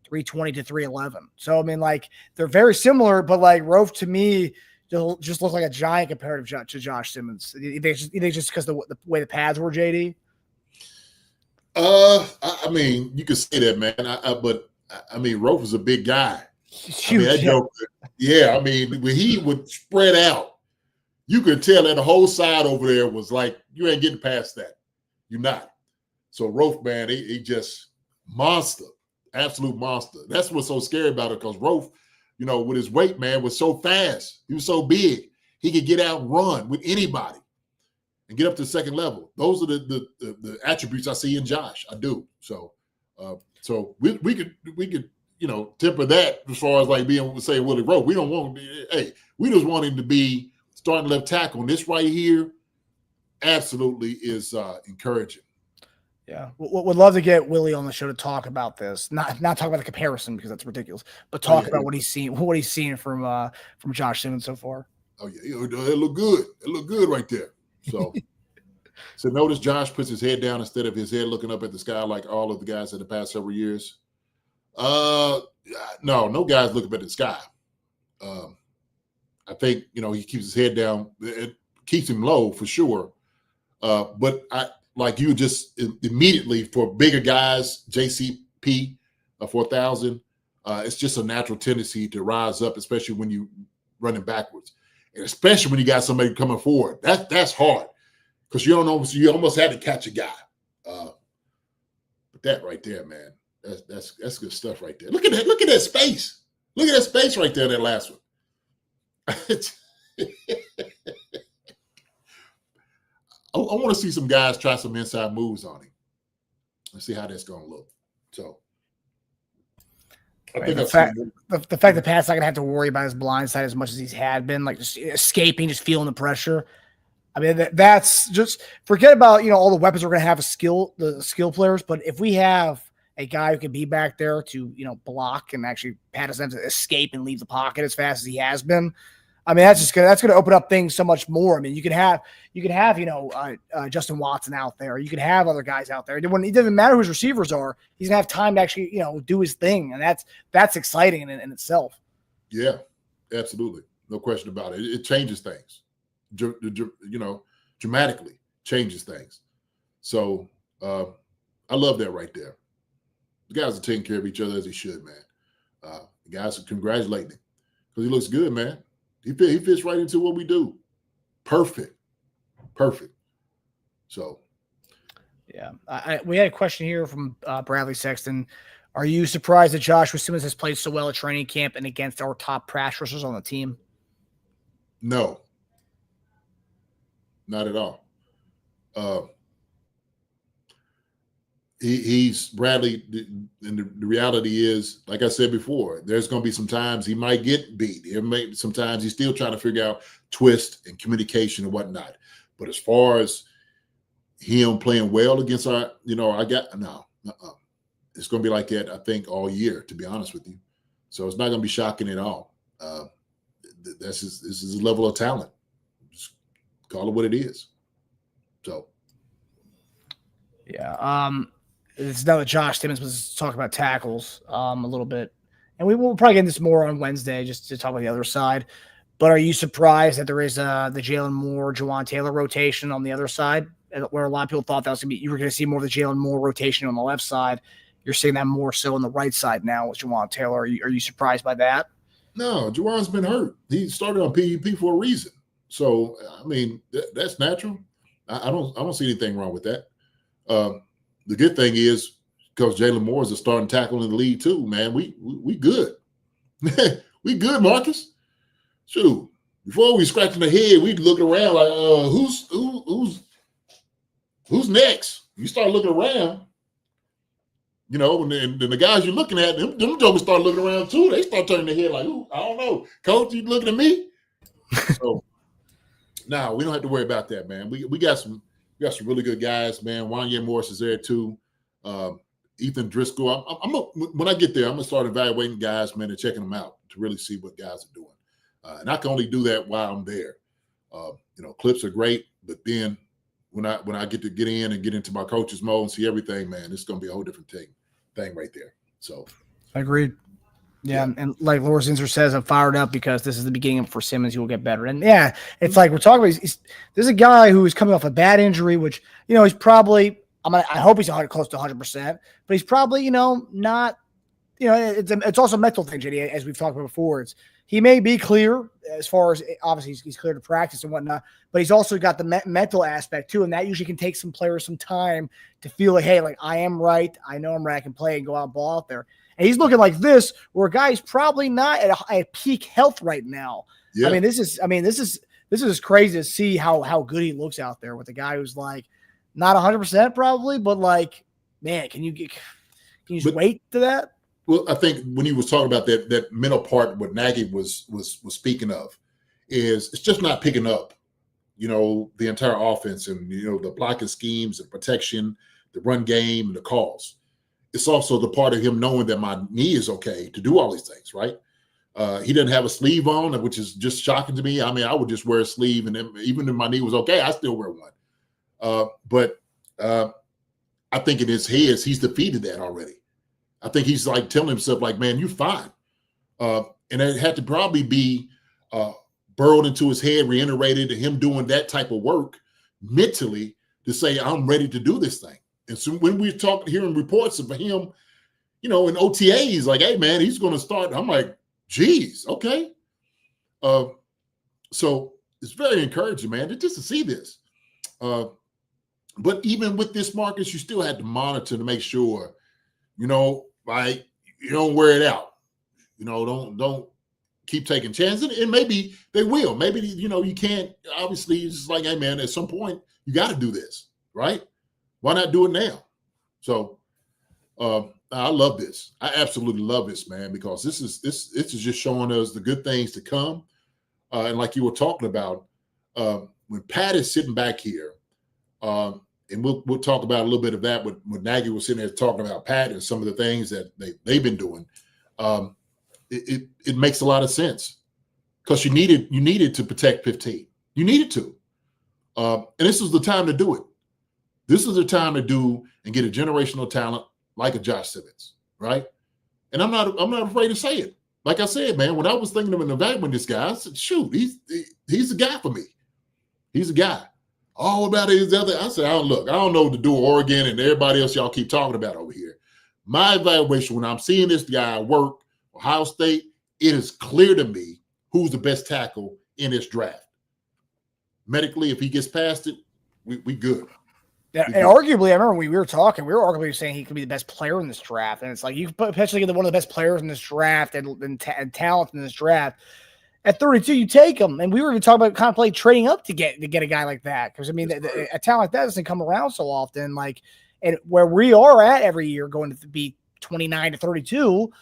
320 to 311. So I mean, like they're very similar, but like Roaf to me just looks like a giant compared to Josh Simmons. You think just because the way the pads were, JD? I mean, you could say that, man. But I mean, Roaf was a big guy. Huge. I mean, when he would spread out, you could tell that the whole side over there was like, you ain't getting past that. You're not. So Roaf, man, he just monster, absolute monster. That's what's so scary about it, because Roaf, with his weight, man, was so fast. He was so big. He could get out and run with anybody and get up to the second level. Those are the attributes I see in Josh. I do. So we could temper that as far as like being say Willie Roaf. We don't want we just want him to be starting left tackle. And this right here absolutely is encouraging. Yeah, would love to get Willie on the show to talk about this. Not talk about the comparison because that's ridiculous, but talk about what he's seen from Josh Simmons so far. Oh yeah, it looked good. It looked good right there. So, so notice Josh puts his head down instead of his head looking up at the sky like all of the guys in the past several years. No guys look up at the sky. I think he keeps his head down. It keeps him low for sure. But I like you just immediately for bigger guys, JCP 4000. It's just a natural tendency to rise up, especially when you running backwards. And especially when you got somebody coming forward, that's hard because you don't know. So you almost had to catch a guy. But that right there, man, that's good stuff right there. Look at that! Look at that space! Look at that space right there. That last one. I want to see some guys try some inside moves on him. Let's see how that's going to look. So I Right, think the fact that Pat's not gonna have to worry about his blind side as much as he's had been, like just escaping, just feeling the pressure. I mean, that's just forget about all the weapons we're gonna have the skill players, but if we have a guy who can be back there to block and actually Pat doesn't have to escape and leave the pocket as fast as he has been. I mean, that's gonna open up things so much more. I mean, you can have Justin Watson out there. You can have other guys out there. It doesn't matter who his receivers are. He's gonna have time to actually do his thing, and that's exciting in itself. Yeah, absolutely, no question about it. It changes things, dramatically changes things. So I love that right there. The guys are taking care of each other as they should, man. The guys are congratulating him because he looks good, man. He fits right into what we do. Perfect. So, yeah. We had a question here from Bradley Sexton. Are you surprised that Joshua Simmons has played so well at training camp and against our top pass rushers on the team? No. Not at all. He's Bradley, and the reality is, like I said before, there's going to be some times he might get beat. Sometimes he's still trying to figure out twist and communication and whatnot. But as far as him playing well against our, it's going to be like that, I think, all year, to be honest with you. So it's not going to be shocking at all. This is a level of talent. Just call it what it is. So, yeah. It's now that Josh Simmons was talking about tackles a little bit. And we will probably get into this more on Wednesday just to talk about the other side. But are you surprised that there is the Jalen Moore, Jawan Taylor rotation on the other side, where a lot of people thought that was going to be, you were going to see more of the Jalen Moore rotation on the left side. You're seeing that more so on the right side now with Jawan Taylor. Are you surprised by that? No, Jawan's been hurt. He started on PUP for a reason. So, I mean, that's natural. I don't see anything wrong with that. The good thing is, because Jalen Moore is a starting tackle in the league too, man, we good. We good, Marcus. Shoot, before we scratching the head, we looking around like, who's next? You start looking around, and then the guys you're looking at, them jokers start looking around too. They start turning their head like, ooh, I don't know, coach, you looking at me? So, no, we don't have to worry about that, man. We got some really good guys, man. Wanya Morris is there too. Ethan Driscoll. When I get there, I'm gonna start evaluating guys, man, and checking them out to really see what guys are doing. And I can only do that while I'm there. Clips are great, but then when I get to get in and get into my coach's mode and see everything, man, it's gonna be a whole different thing right there. So, agreed. Yeah, and like Laura Zinser says, I'm fired up because this is the beginning for Simmons. He will get better. And yeah, it's like we're talking about. There's a guy who is coming off a bad injury, which he's probably. I hope he's close to 100%, but he's probably not. It's also a mental thing, JD, as we've talked about before. He may be clear as far as obviously he's clear to practice and whatnot, but he's also got the mental aspect too, and that usually can take some players some time to feel like, hey, like I am right. I know I'm right. I can play and go out and ball out there. And he's looking like this, where a guy's probably not at peak health right now. Yeah. This is crazy to see how good he looks out there with a guy who's like not 100% probably, but like, man, can you just wait to that? Well, I think when he was talking about that mental part, what Nagy was speaking of, is it's just not picking up, the entire offense and the blocking schemes, the protection, the run game, and the calls. It's also the part of him knowing that my knee is okay to do all these things, right? He didn't have a sleeve on, which is just shocking to me. I mean, I would just wear a sleeve, and then, even if my knee was okay, I still wear one. But I think in his head, he's defeated that already. I think he's like telling himself, like, man, you're fine. And it had to probably be burrowed into his head, reiterated, and him doing that type of work mentally to say, I'm ready to do this thing. And so when we talk, hearing reports of him, in OTAs, like, hey, man, he's going to start. I'm like, geez, okay. So it's very encouraging, man, just to see this. But even with this, Marcus, you still had to monitor to make sure, like, you don't wear it out. Don't keep taking chances. And maybe they will. Maybe, you can't. Obviously, it's just like, hey, man, at some point, you got to do this, right? Why not do it now? So I love this. I absolutely love this, man, because this is just showing us the good things to come. And like you were talking about, when Pat is sitting back here, and we'll talk about a little bit of that when Nagy was sitting there talking about Pat and some of the things that they've been doing. It makes a lot of sense because you needed to protect 15. You needed to, and this was the time to do it. This is the time to do and get a generational talent like a Josh Simmons, right? And I'm not afraid to say it. Like I said, man, when I was thinking of an evaluating this guy, I said, shoot, he's the guy for me. He's the guy. All about his other. I said, I don't know what to do with Oregon and everybody else y'all keep talking about over here. My evaluation when I'm seeing this guy work, Ohio State, it is clear to me who's the best tackle in this draft. Medically, if he gets past it, we good. Yeah, and arguably, I remember we were talking, we were arguably saying he could be the best player in this draft. And it's like you could potentially get one of the best players in this draft and talent in this draft. At 32, you take him. And we were even talking about contemplating trading up to get a guy like that. Because, I mean, a talent like that doesn't come around so often. Like, and where we are at every year going to be 29 to 32,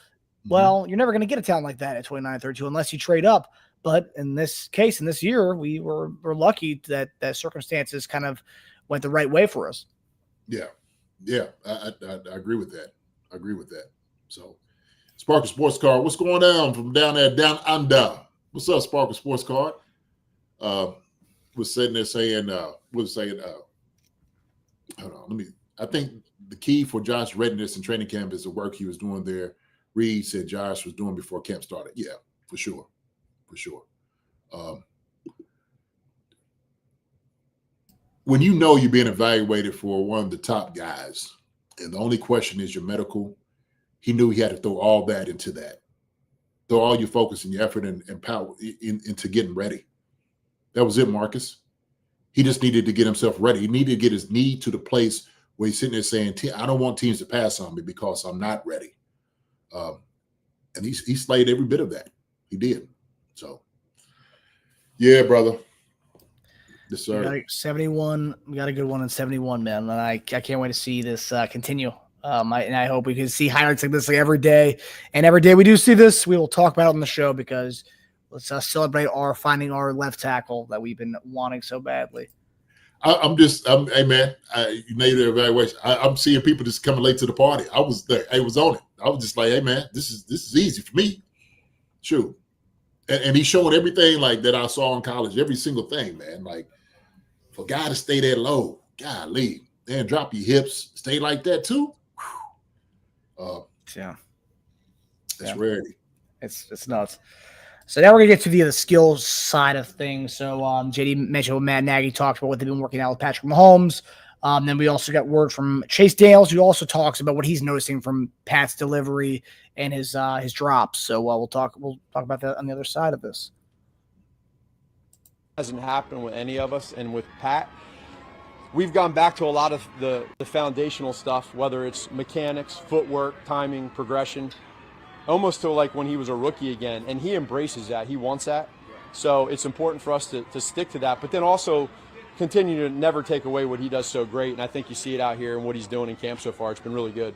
well, you're never going to get a talent like that at 29 to 32 unless you trade up. But in this case, in this year, we're lucky that circumstances kind of went the right way for us. Yeah. I agree with that. So, Sparkle Sports Card, what's going on from down there, down under? What's up, Sparkle Sports Card? Was sitting there saying, hold on, I think the key for Josh's readiness in training camp is the work he was doing there. Reed said Josh was doing before camp started. Yeah, for sure. When you know you're being evaluated for one of the top guys, and the only question is your medical, he knew he had to throw all that into that. Throw all your focus and your effort and power into getting ready. That was it, Marcus. He just needed to get himself ready. He needed to get his knee to the place where he's sitting there saying, I don't want teams to pass on me because I'm not ready. And he slayed every bit of that. He did. So, yeah, brother. Yes, sir. We got 71. We got a good one in 71, man. And I can't wait to see this continue. And I hope we can see highlights like this every day. And every day we do see this, we will talk about it on the show because let's celebrate finding our left tackle that we've been wanting so badly. Hey, man, you made the evaluation. I'm seeing people just coming late to the party. I was there. I was on it. I was just like, hey, man, this is easy for me. Sure. And he's showing everything like that I saw in college, every single thing, man. Like, for a guy to stay that low, golly, and drop your hips, stay like that too. It's rarity. It's nuts. So now we're gonna get to the skills side of things. So JD mentioned what Matt Nagy talked about what they've been working out with Patrick Mahomes. Then we also got word from Chase Daniels, who also talks about what he's noticing from Pat's delivery and his drops. So we'll talk about that on the other side of this. Hasn't happened with any of us, and with Pat, we've gone back to a lot of the foundational stuff, whether it's mechanics, footwork, timing, progression, almost to like when he was a rookie again, and he embraces that. He wants that. So it's important for us to stick to that, but then also continue to never take away what he does so great, and I think you see it out here and what he's doing in camp so far. It's been really good.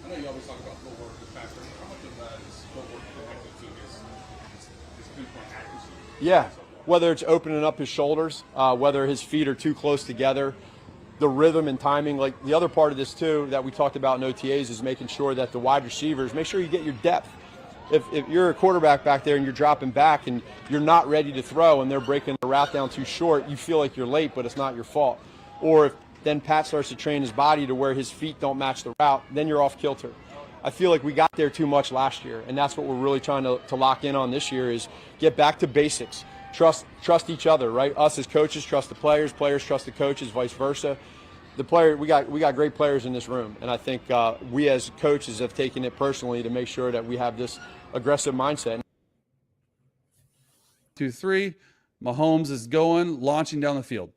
I know you always talk about footwork with Patrick. How much of that is footwork connected to his pinpoint accuracy? Yeah, whether it's opening up his shoulders, whether his feet are too close together, the rhythm and timing. Like the other part of this too that we talked about in OTAs is making sure that the wide receivers, make sure you get your depth. If you're a quarterback back there and you're dropping back and you're not ready to throw and they're breaking the route down too short, you feel like you're late, but it's not your fault. Or if then Pat starts to train his body to where his feet don't match the route, then you're off kilter. I feel like we got there too much last year, and that's what we're really trying to lock in on this year is get back to basics. Trust each other, right? Us as coaches trust the players trust the coaches, vice versa. We got great players in this room, and I think we as coaches have taken it personally to make sure that we have this aggressive mindset. 2-3, Mahomes is launching down the field.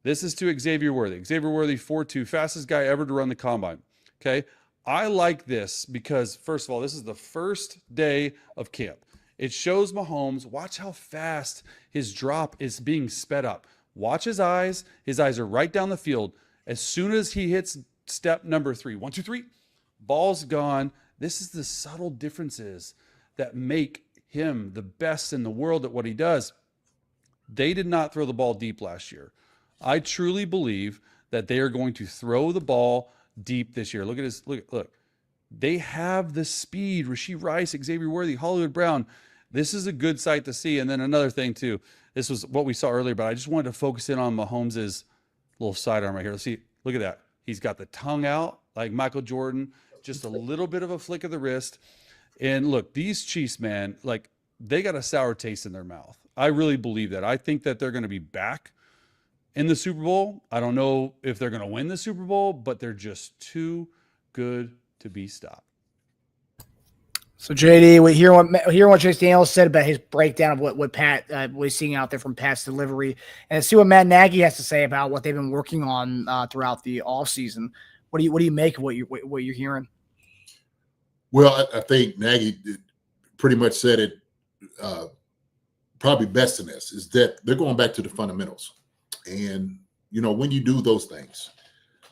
This is to Xavier Worthy. Xavier Worthy, 4.2, fastest guy ever to run the combine. Okay, I like this because, first of all, this is the first day of camp. It shows Mahomes, watch how fast his drop is being sped up. Watch his eyes. His eyes are right down the field. As soon as he hits step number 3. 1, 2, 3. Ball's gone. This is the subtle differences that make him the best in the world at what he does. They did not throw the ball deep last year. I truly believe that they are going to throw the ball deep this year. Look at this. Look. They have the speed. Rashee Rice, Xavier Worthy, Hollywood Brown. This is a good sight to see. And then another thing too, this was what we saw earlier, but I just wanted to focus in on Mahomes' little sidearm right here. Let's see. Look at that. He's got the tongue out like Michael Jordan, just a little bit of a flick of the wrist. And look, these Chiefs, man, like they got a sour taste in their mouth. I really believe that. I think that they're going to be back in the Super Bowl. I don't know if they're going to win the Super Bowl, but they're just too good to be stopped. So JD, we hear what Chase Daniels said about his breakdown of what Pat was seeing out there from Pat's delivery, and see what Matt Nagy has to say about what they've been working on throughout the offseason. What do you make of what you're hearing? Well, I think Nagy pretty much said it probably best in this, is that they're going back to the fundamentals. And, you know, when you do those things,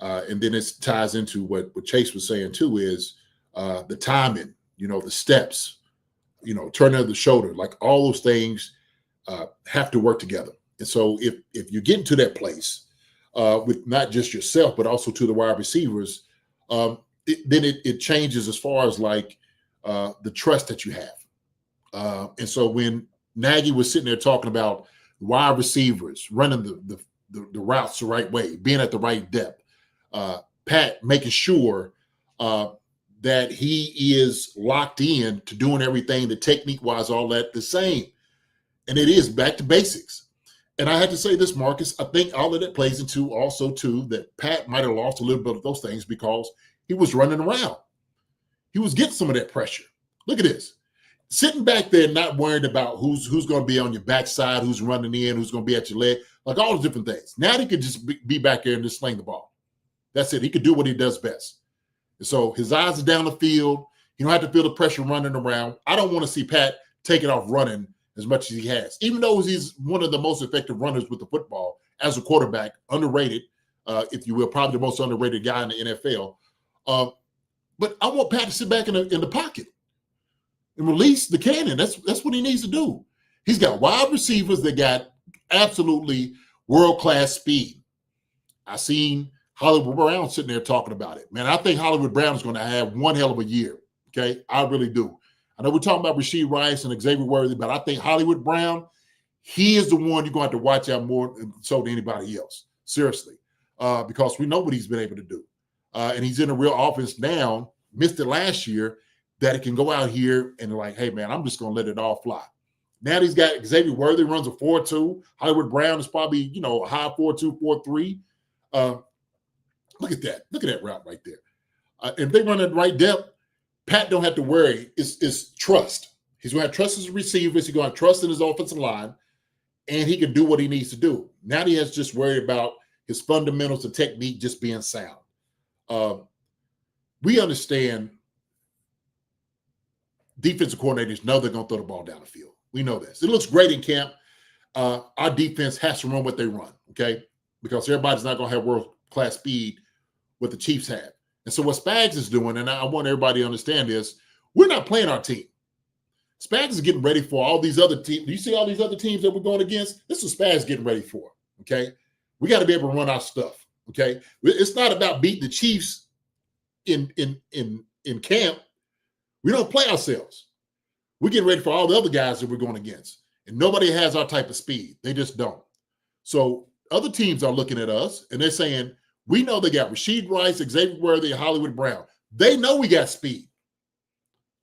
and then it ties into what Chase was saying too, is the timing, you know, the steps, you know, turning of the shoulder, like all those things have to work together. And so if you get into that place with not just yourself, but also to the wide receivers, then it changes as far as like the trust that you have. And so when Nagy was sitting there talking about wide receivers running the routes the right way, being at the right depth, Pat making sure that he is locked in to doing everything, the technique-wise, all that the same. And it is back to basics. And I had to say this, Marcus, I think all of that plays into also, too, that Pat might have lost a little bit of those things because he was running around. He was getting some of that pressure. Look at this. Sitting back there not worried about who's going to be on your backside, who's running in, who's going to be at your leg, like all those different things. Now he could just be back there and just sling the ball. That's it. He could do what he does best. And so his eyes are down the field. You don't have to feel the pressure running around. I don't want to see Pat take it off running as much as he has, even though he's one of the most effective runners with the football as a quarterback, underrated, if you will, probably the most underrated guy in the NFL. But I want Pat to sit back in the pocket and release the cannon. That's what he needs to do. He's got wide receivers that got absolutely world-class speed. I seen Hollywood Brown sitting there talking about it. Man, I think Hollywood Brown is going to have one hell of a year, okay? I really do. I know we're talking about Rashee Rice and Xavier Worthy, but I think Hollywood Brown, he is the one you're going to have to watch out more so than anybody else, seriously, because we know what he's been able to do. And he's in a real offense now, missed it last year, that it can go out here and like, hey, man, I'm just going to let it all fly. Now he's got Xavier Worthy runs a 4.2. Hollywood Brown is probably, you know, a high 4.2, 4.3. Look at that. Look at that route right there. If they run at the right depth, Pat don't have to worry. It's trust. He's going to have trust in his receivers. He's going to have trust in his offensive line, and he can do what he needs to do. Now he has just worried about his fundamentals and technique just being sound. We understand defensive coordinators know they're going to throw the ball down the field. We know this. It looks great in camp. Our defense has to run what they run, okay? Because everybody's not going to have world-class speed what the Chiefs have. And so what Spags is doing, and I want everybody to understand this, we're not playing our team. Spags is getting ready for all these other teams. Do you see all these other teams that we're going against? This is Spags getting ready for, okay? We got to be able to run our stuff, okay? It's not about beating the Chiefs in camp. We don't play ourselves. We're getting ready for all the other guys that we're going against. And nobody has our type of speed. They just don't. So other teams are looking at us, and they're saying, we know they got Rashee Rice, Xavier Worthy, and Hollywood Brown. They know we got speed.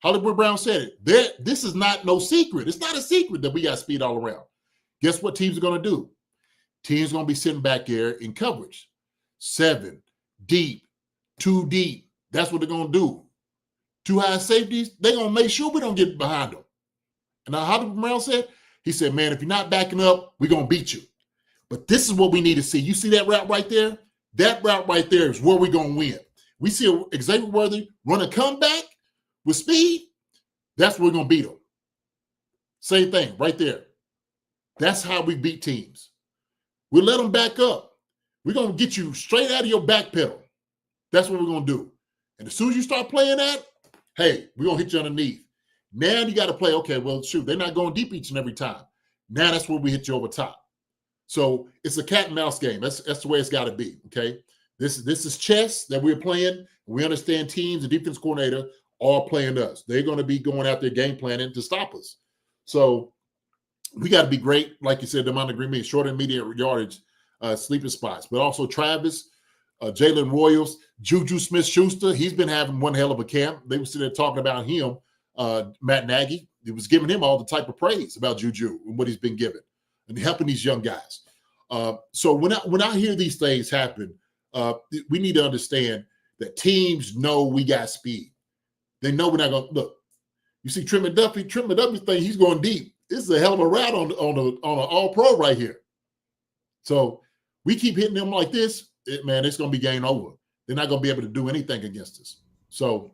Hollywood Brown said it. This is not no secret. It's not a secret that we got speed all around. Guess what teams are going to do? Teams are going to be sitting back there in coverage. 7 deep, 2 deep. That's what they're going to do. 2 high safeties, they're going to make sure we don't get behind them. And now Hollywood Brown said, he said, man, if you're not backing up, we're going to beat you. But this is what we need to see. You see that route right there? That route right there is where we're going to win. We see Xavier Worthy run a comeback with speed. That's where we're going to beat them. Same thing right there. That's how we beat teams. We let them back up. We're going to get you straight out of your back pedal. That's what we're going to do. And as soon as you start playing that, hey, we're going to hit you underneath. Now you got to play, okay, well, shoot, they're not going deep each and every time. Now that's where we hit you over top. So it's a cat and mouse game. That's the way it's got to be, okay? This is chess that we're playing. We understand teams, the defense coordinator, all playing us. They're going to be going out there game planning to stop us. So we got to be great, like you said, Nikko Remigio, short and medium yardage, sleeping spots. But also Travis, Jalen Royals, Juju Smith-Schuster, he's been having one hell of a camp. They were sitting there talking about him. Matt Nagy, he was giving him all the type of praise about Juju and what he's been given and helping these young guys. So when I hear these things happen, we need to understand that teams know we got speed. They know we're not going to look. You see Trim McDuffie thing, he's going deep. This is a hell of a route on an all-pro right here. So we keep hitting them like this, man, it's going to be game over. They're not going to be able to do anything against us. So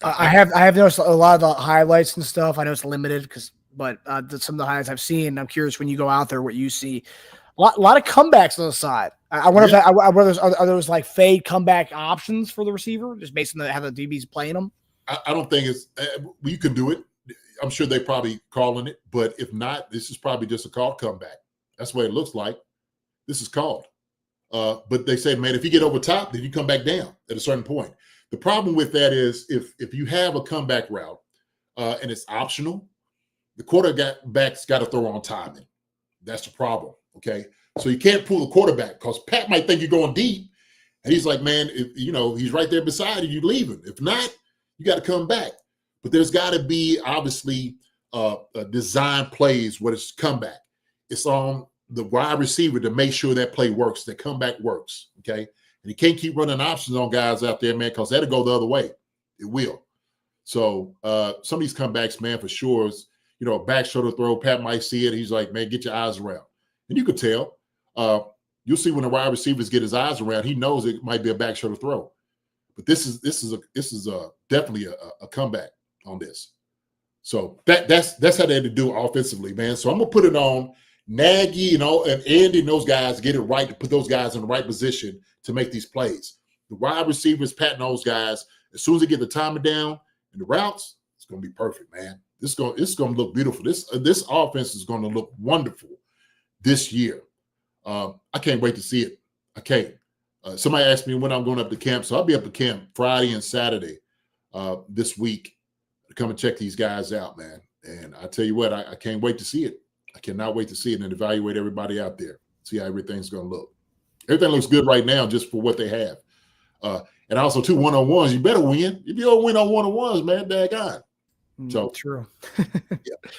I have noticed a lot of the highlights and stuff. I know it's limited but some of the highlights I've seen, I'm curious when you go out there what you see. A lot of comebacks on the side. I wonder if are those like fade comeback options for the receiver, just based on how the DB's playing them. I don't think it's you can do it. I'm sure they're probably calling it, but if not, this is probably just a called comeback. That's what it looks like. This is called. But they say, man, if you get over top, then you come back down at a certain point. The problem with that is if you have a comeback route and it's optional, the quarterback's got to throw on timing. That's the problem, okay? So you can't pull the quarterback because Pat might think you're going deep, and he's like, man, he's right there beside you, leaving. If not, you got to come back. But there's got to be, obviously, design plays where it's comeback. It's on the wide receiver to make sure that play works, that comeback works, okay? And you can't keep running options on guys out there, man, because that'll go the other way. It will. So some of these comebacks, man, for sure is, a back shoulder throw. Pat might see it. He's like, man, get your eyes around. And you could tell. You'll see when the wide receivers get his eyes around, he knows it might be a back shoulder throw. But this is definitely a comeback on this. So that's how they had to do offensively, man. So I'm gonna put it on Nagy, and Andy and those guys get it right to put those guys in the right position to make these plays. The wide receivers, patting those guys, as soon as they get the timing down and the routes, it's gonna be perfect, man. It's gonna look beautiful. This offense is gonna look wonderful this year. I can't wait to see it. I can't. Somebody asked me when I'm going up to camp, so I'll be up at camp Friday and Saturday this week to come and check these guys out, man. And I tell you what, I can't wait to see it. I cannot wait to see it and evaluate everybody out there, see how everything's going to look. Everything looks good right now just for what they have. And also, too, one-on-ones, you better win. If you don't win on one-on-ones, man, daggone. So true. Yeah.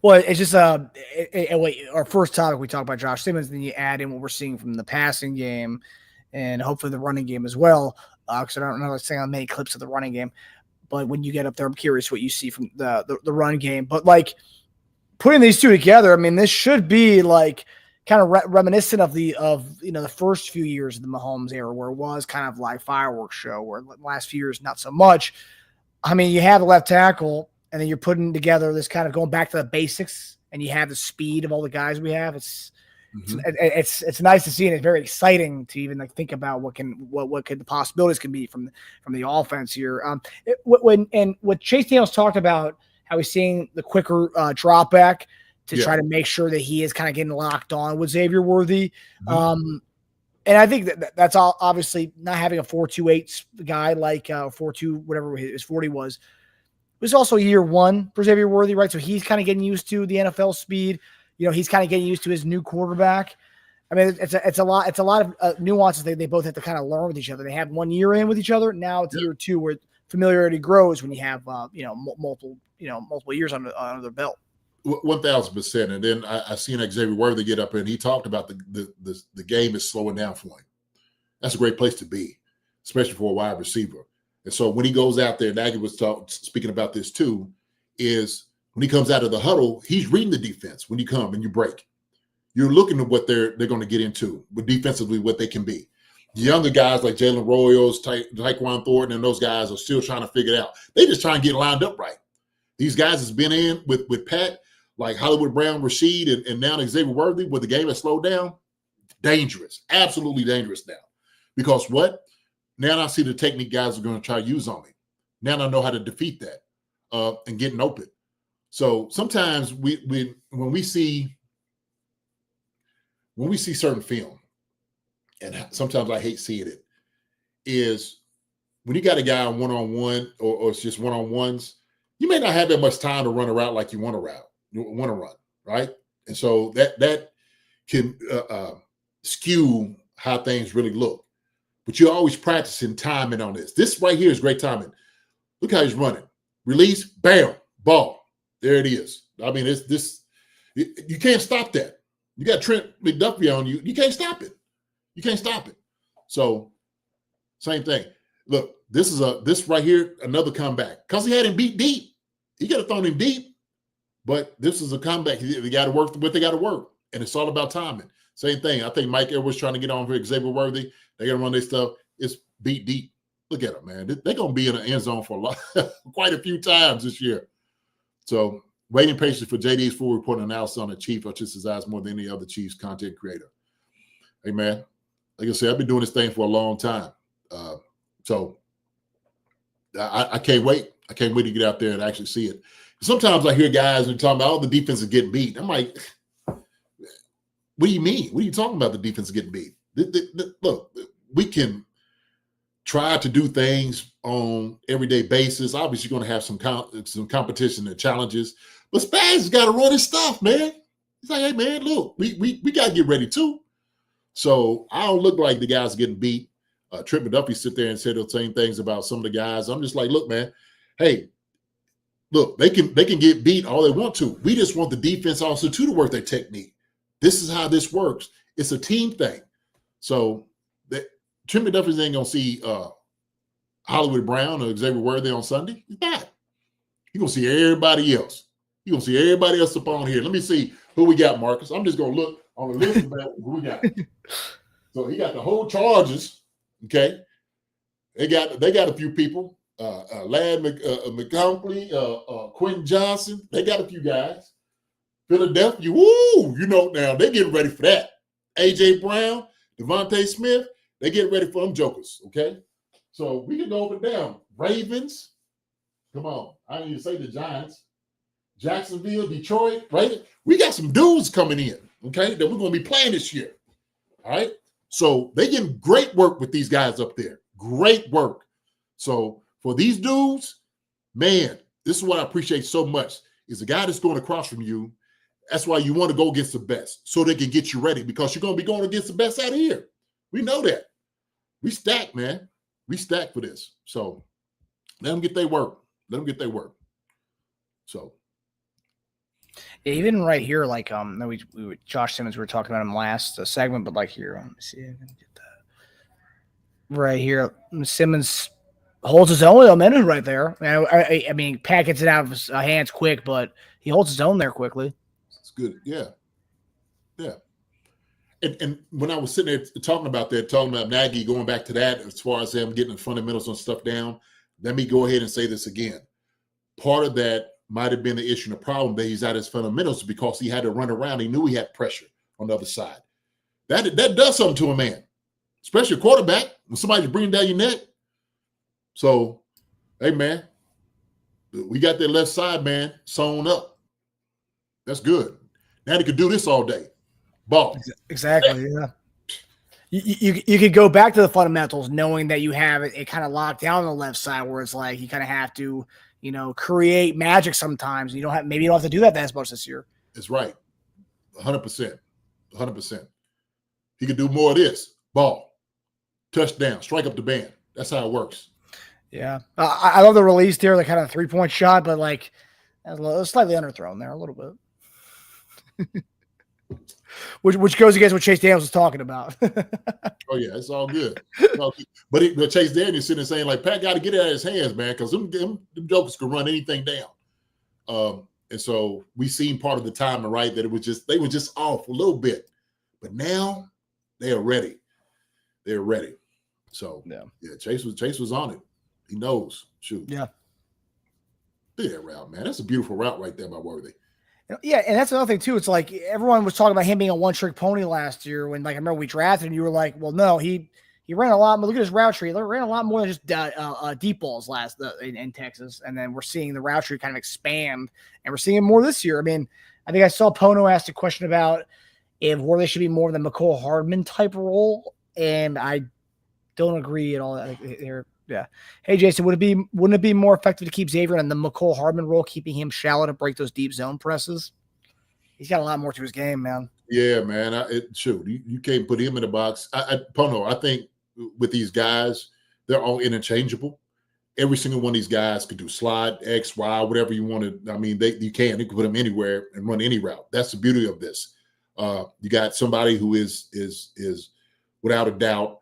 Well, it's just our first topic, we talk about Josh Simmons, then you add in what we're seeing from the passing game and hopefully the running game as well. Because I don't know what's saying on many clips of the running game, but when you get up there, I'm curious what you see from the run game. But like putting these two together, I mean, this should be like kind of reminiscent of the first few years of the Mahomes era, where it was kind of like fireworks show. Where the last few years, not so much. I mean, you have the left tackle, and then you're putting together this kind of going back to the basics, and you have the speed of all the guys we have. It's nice to see, and it's very exciting to even like think about what could the possibilities can be from the offense here. What Chase Daniels talked about, how he's seeing the quicker drop back to try to make sure that he is kind of getting locked on with Xavier Worthy. And I think that's all, obviously not having a 4.28 guy like 4.2, whatever his 40 was. It was also year one for Xavier Worthy, right? So he's kind of getting used to the NFL speed. He's kind of getting used to his new quarterback. I mean, it's a lot of nuances they both have to kind of learn with each other. They have 1 year in with each other. Now it's year two, where familiarity grows when you have multiple years under their belt. 1,000%. And then I seen Xavier Worthy get up and he talked about the game is slowing down for him. That's a great place to be, especially for a wide receiver. And so when he goes out there, Nagy was speaking about this too, is when he comes out of the huddle, he's reading the defense. When you come and you break, you're looking at what they're going to get into, with defensively what they can be. The younger guys like Jalen Royals, Tyquan Thornton, and those guys are still trying to figure it out. They just trying to get lined up right. These guys has been in with Pat, like Hollywood Brown, Rashid, and now Xavier Worthy, where the game has slowed down. Dangerous, absolutely dangerous now. Because what? now I see the technique guys are going to try to use on me. Now I know how to defeat that and getting open. So sometimes when we see certain film, and sometimes I hate seeing it, is when you got a guy on one-on-one or it's just one-on-ones, you may not have that much time to run a route like you want to run, right? And so that can skew how things really look. But you're always practicing timing on this. This right here is great timing. Look how he's running. Release, bam, ball. There it is. I mean, you can't stop that. You got Trent McDuffie on you. You can't stop it. You can't stop it. So same thing. Look, this right here, another comeback. Because he had him beat deep. He could have thrown him deep, but this is a comeback. They got to work what they got to work. And it's all about timing. Same thing. I think Mike Edwards trying to get on for Xavier Worthy. They got to run their stuff. It's beat deep. Look at them, man. They're going to be in the end zone for quite a few times this year. So waiting patiently for JD's full report and analysis on the Chief, which is his eyes more than any other Chiefs content creator. Hey, man, like I said, I've been doing this thing for a long time. So I can't wait. I can't wait to get out there and actually see it. Sometimes I hear guys who are talking about, the defense is getting beat. I'm like, what do you mean? What are you talking about the defense is getting beat? Look, we can try to do things on everyday basis. Obviously, you're going to have some competition and challenges. But Spaz has got to run his stuff, man. He's like, hey, man, look, we got to get ready too. So I don't look like the guys getting beat. Trent McDuffie sit there and said the same things about some of the guys. I'm just like, look, man, hey, look, they can get beat all they want to. We just want the defense also to work their technique. This is how this works. It's a team thing. So Trent McDuffie ain't gonna see Hollywood Brown or Xavier Worthy on Sunday. He's not. He's gonna see everybody else. He's gonna see everybody else up on here. Let me see who we got, Marcus. I'm just gonna look on the list about who we got. So he got the whole Chargers. Okay, they got a few people. Ladd McConkey, Quentin Johnson. They got a few guys. Philadelphia, woo! Now they're getting ready for that. AJ Brown, Devontae Smith, they get ready for them jokers. Okay, so we can go over and down. Ravens, come on. I didn't even say the Giants. Jacksonville, Detroit, right? We got some dudes coming in. Okay, that we're going to be playing this year. All right. So they getting great work with these guys up there. Great work. So for these dudes, man, this is what I appreciate so much is the guy that's going across from you. That's why you want to go against the best so they can get you ready because you're going to be going against the best out of here. We know that. We stacked, man. We stacked for this. So let them get their work. Let them get their work. So. Yeah, even right here, like we Josh Simmons, we were talking about him last segment, but like here, let me see if I can get that right here. Simmons holds his own with momentum right there. I mean, Pat gets it out of his hands quick, but he holds his own there quickly. It's good, yeah. And when I was sitting there talking about Nagy, going back to that as far as them getting the fundamentals and stuff down, let me go ahead and say this again. Part of that might have been the issue and the problem that he's at his fundamentals because he had to run around. He knew he had pressure on the other side. That does something to a man, especially a quarterback, when somebody's bringing down your neck. So, hey, man, we got that left side, man, sewn up. That's good. Now he could do this all day. Ball. Exactly, yeah. You could go back to the fundamentals knowing that you have it kind of locked down on the left side where it's like you kind of have to – create magic sometimes. Maybe you don't have to do that as much this year. It's right. 100%. 100%. He could do more of this. Ball. Touchdown. Strike up the band. That's how it works. Yeah. I love the release there, the kind of 3-point shot, but like slightly underthrown there a little bit. Which goes against what Chase Daniels was talking about. Oh, yeah, it's all good. It's all good. But Chase Daniels sitting there saying, like, Pat got to get it out of his hands, man, because them jokers can run anything down. And so we seen part of the time, right, that they were just off a little bit. But now they are ready. They're ready. So, yeah, Chase was on it. He knows. Shoot. Yeah. Look at that route, man. That's a beautiful route right there by Worthy. Yeah, and that's another thing too. It's like everyone was talking about him being a one-trick pony last year when, like, I remember we drafted him. You were like, "Well, no, he He ran a lot. Look at his route tree. He ran a lot more than just deep balls in Texas. And then we're seeing the route tree kind of expand, and we're seeing it more this year. I mean, I think I saw Pono asked a question about if Worthy should be more of the McCole Hardman type role, and I don't agree at all. Yeah. Hey, Jason, wouldn't it be more effective to keep Xavier in the McCole Hardman role, keeping him shallow to break those deep zone presses? He's got a lot more to his game, man. Yeah, man. You can't put him in the box. Pono, I think with these guys, they're all interchangeable. Every single one of these guys could do slide, X, Y, whatever you want to. I mean, you can put them anywhere and run any route. That's the beauty of this. You got somebody who is without a doubt,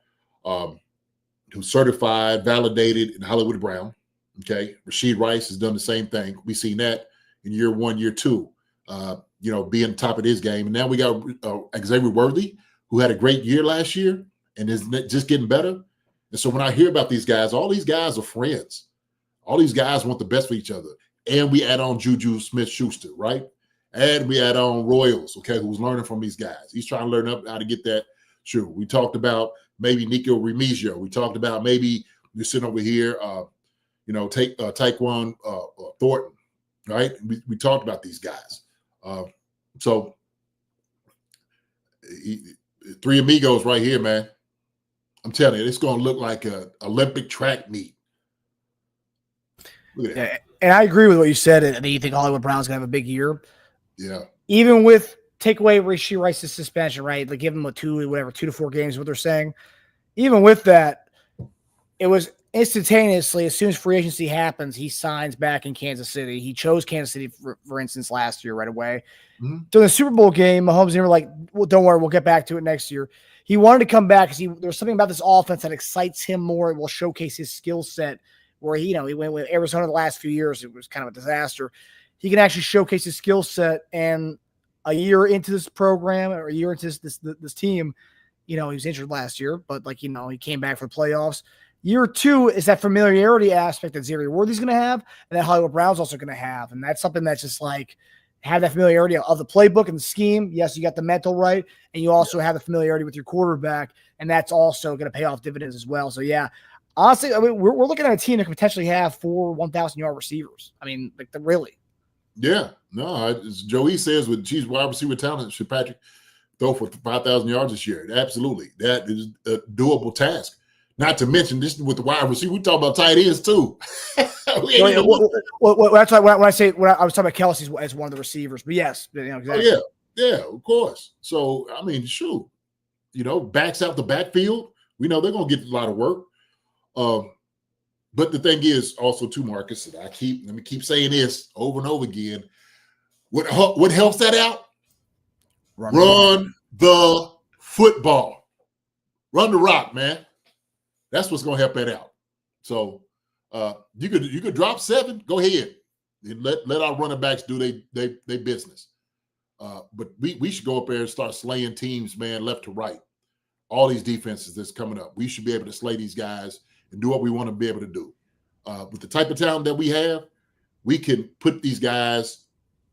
who's certified, validated in Hollywood Brown. Okay, Rashid Rice has done the same thing. We've seen that in year 1, year 2. Being top of his game, and now we got Xavier Worthy, who had a great year last year and is just getting better. And so when I hear about these guys, all these guys are friends. All these guys want the best for each other. And we add on Juju Smith-Schuster, right? And we add on Royals, okay, who's learning from these guys. He's trying to learn up how to get that. Sure. We talked about maybe Nikko Remigio. We talked about maybe we're sitting over here, take Taekwon Thornton, right? We talked about these guys. So 3 amigos right here, man. I'm telling you, it's going to look like an Olympic track meet. Look at that. Yeah, and I agree with what you said. I think you think Hollywood Brown's going to have a big year. Yeah. Even with take away Rashid Rice's suspension, right? Like give him 2 to 4 games, what they're saying. Even with that, it was instantaneously, as soon as free agency happens, he signs back in Kansas City. He chose Kansas City, for instance, last year right away. Mm-hmm. During the Super Bowl game, Mahomes and they were like, well, don't worry, we'll get back to it next year. He wanted to come back because there's something about this offense that excites him more. It will showcase his skill set where he went with Arizona the last few years. It was kind of a disaster. He can actually showcase his skill set, and a year into this program or a year into this team, he was injured last year, but he came back for the playoffs. Year 2 is that familiarity aspect that Xavier Worthy's going to have, and that Hollywood Brown's also going to have. And that's something that's just like have that familiarity of the playbook and the scheme. Yes, you got the mental right, and you also have the familiarity with your quarterback, and that's also going to pay off dividends as well. So, yeah, honestly, I mean, we're looking at a team that could potentially have 4 1,000-yard receivers. I mean, really. Yeah. No, as Joey says, with Chiefs wide receiver talent, should Patrick throw for 5,000 yards this year? Absolutely. That is a doable task. Not to mention this with the wide receiver. We talk about tight ends too. That's why when I was talking about Kelsey as one of the receivers. But yes, exactly. Oh, yeah, of course. So I mean, shoot, backs out the backfield. We know they're gonna get a lot of work. But the thing is also too, Marcus, and let me keep saying this over and over again. What helps that out? Run the football. Run the rock, man. That's what's going to help that out. So you could drop 7. Go ahead and let our running backs do their business. But we should go up there and start slaying teams, man, left to right. All these defenses that's coming up, we should be able to slay these guys and do what we want to be able to do. With the type of talent that we have, we can put these guys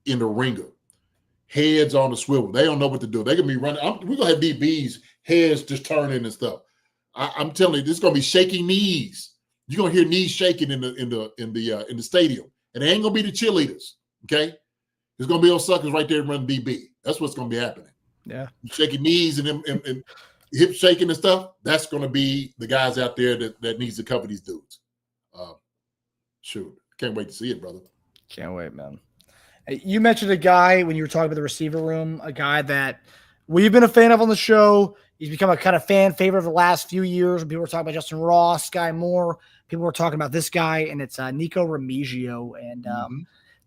in the ringer, heads on the swivel. They don't know what to do. They can be running. We're gonna have DBs heads just turning and stuff. I'm telling you, this is gonna be shaking knees. You're gonna hear knees shaking in the stadium, and it ain't gonna be the cheerleaders. Okay, there's gonna be those suckers right there running DB. That's what's gonna be happening. Yeah, shaking knees and hip shaking and stuff. That's gonna be the guys out there that needs to cover these dudes. Shoot, can't wait to see it, brother. Can't wait, man. You mentioned a guy when you were talking about the receiver room, a guy that we've been a fan of on the show. He's become a kind of fan favorite of the last few years. When people were talking about Justin Ross, Sky Moore, people were talking about this guy, and it's Nikko Remigio. And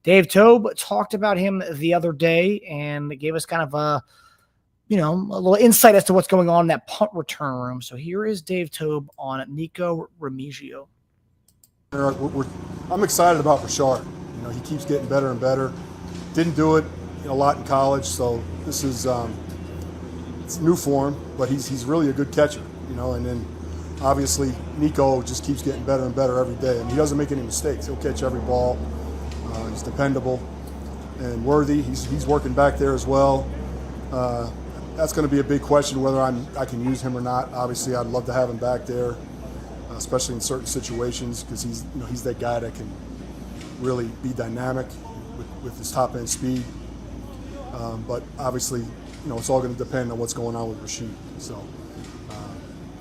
Dave Tobe talked about him the other day and gave us kind of a little insight as to what's going on in that punt return room. So here is Dave Tobe on Nikko Remigio. I'm excited about Rashard. He keeps getting better and better. Didn't do it a lot in college, so this is it's new for him, but he's really a good catcher, and then obviously Nikko just keeps getting better and better every day, and he doesn't make any mistakes. He'll catch every ball. He's dependable. And Worthy, he's working back there as well. that's going to be a big question whether I can use him or not. Obviously, I'd love to have him back there, especially in certain situations, because he's that guy that can really be dynamic with his top end speed. But obviously, it's all going to depend on what's going on with Rashid. So,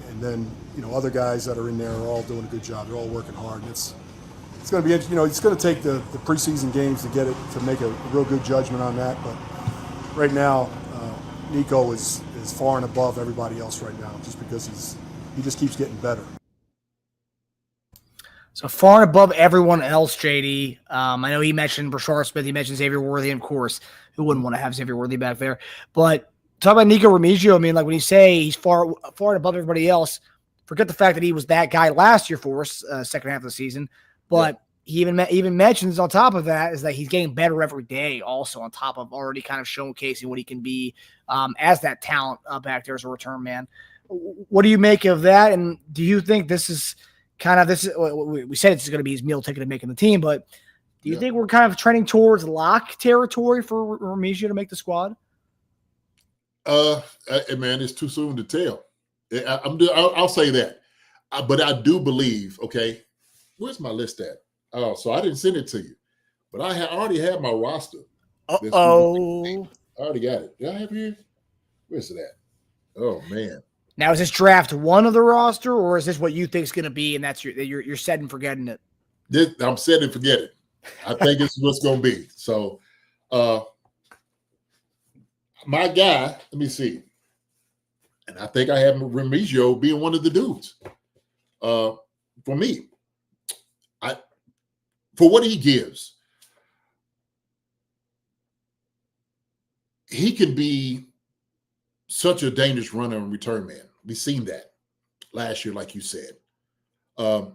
and then other guys that are in there are all doing a good job. They're all working hard. And it's going to be it's going to take the preseason games to make a real good judgment on that. But right now, Nikko is far and above everybody else right now, just because he just keeps getting better. So far and above everyone else, JD. I know he mentioned Brashard Smith. He mentioned Xavier Worthy, of course. Who wouldn't want to have Xavier Worthy back there? But talk about Nikko Remigio. I mean, like when you say he's far and above everybody else, forget the fact that he was that guy last year for us, second half of the season. But he even mentions on top of that is that he's getting better every day. Also on top of already kind of showcasing what he can be as that talent back there as a return man. What do you make of that? And do you think this is we said it's going to be his meal ticket to making the team, but do you think we're kind of trending towards lock territory for Remigio to make the squad? Man, it's too soon to tell. I'll say that, but I do believe. Okay, where's my list at? Oh, so I didn't send it to you, but I already have my roster. I already got it. Did I have it here? Where's it at? Oh man. Now, is this draft one of the roster, or is this what you think is going to be, and that's you're set and forgetting it? I'm set and forget it. I think this is what's going to be. So, my guy, let me see, and I think I have Remigio being one of the dudes. For me, for what he gives, he can be such a dangerous runner and return man. We've seen that last year, like you said. I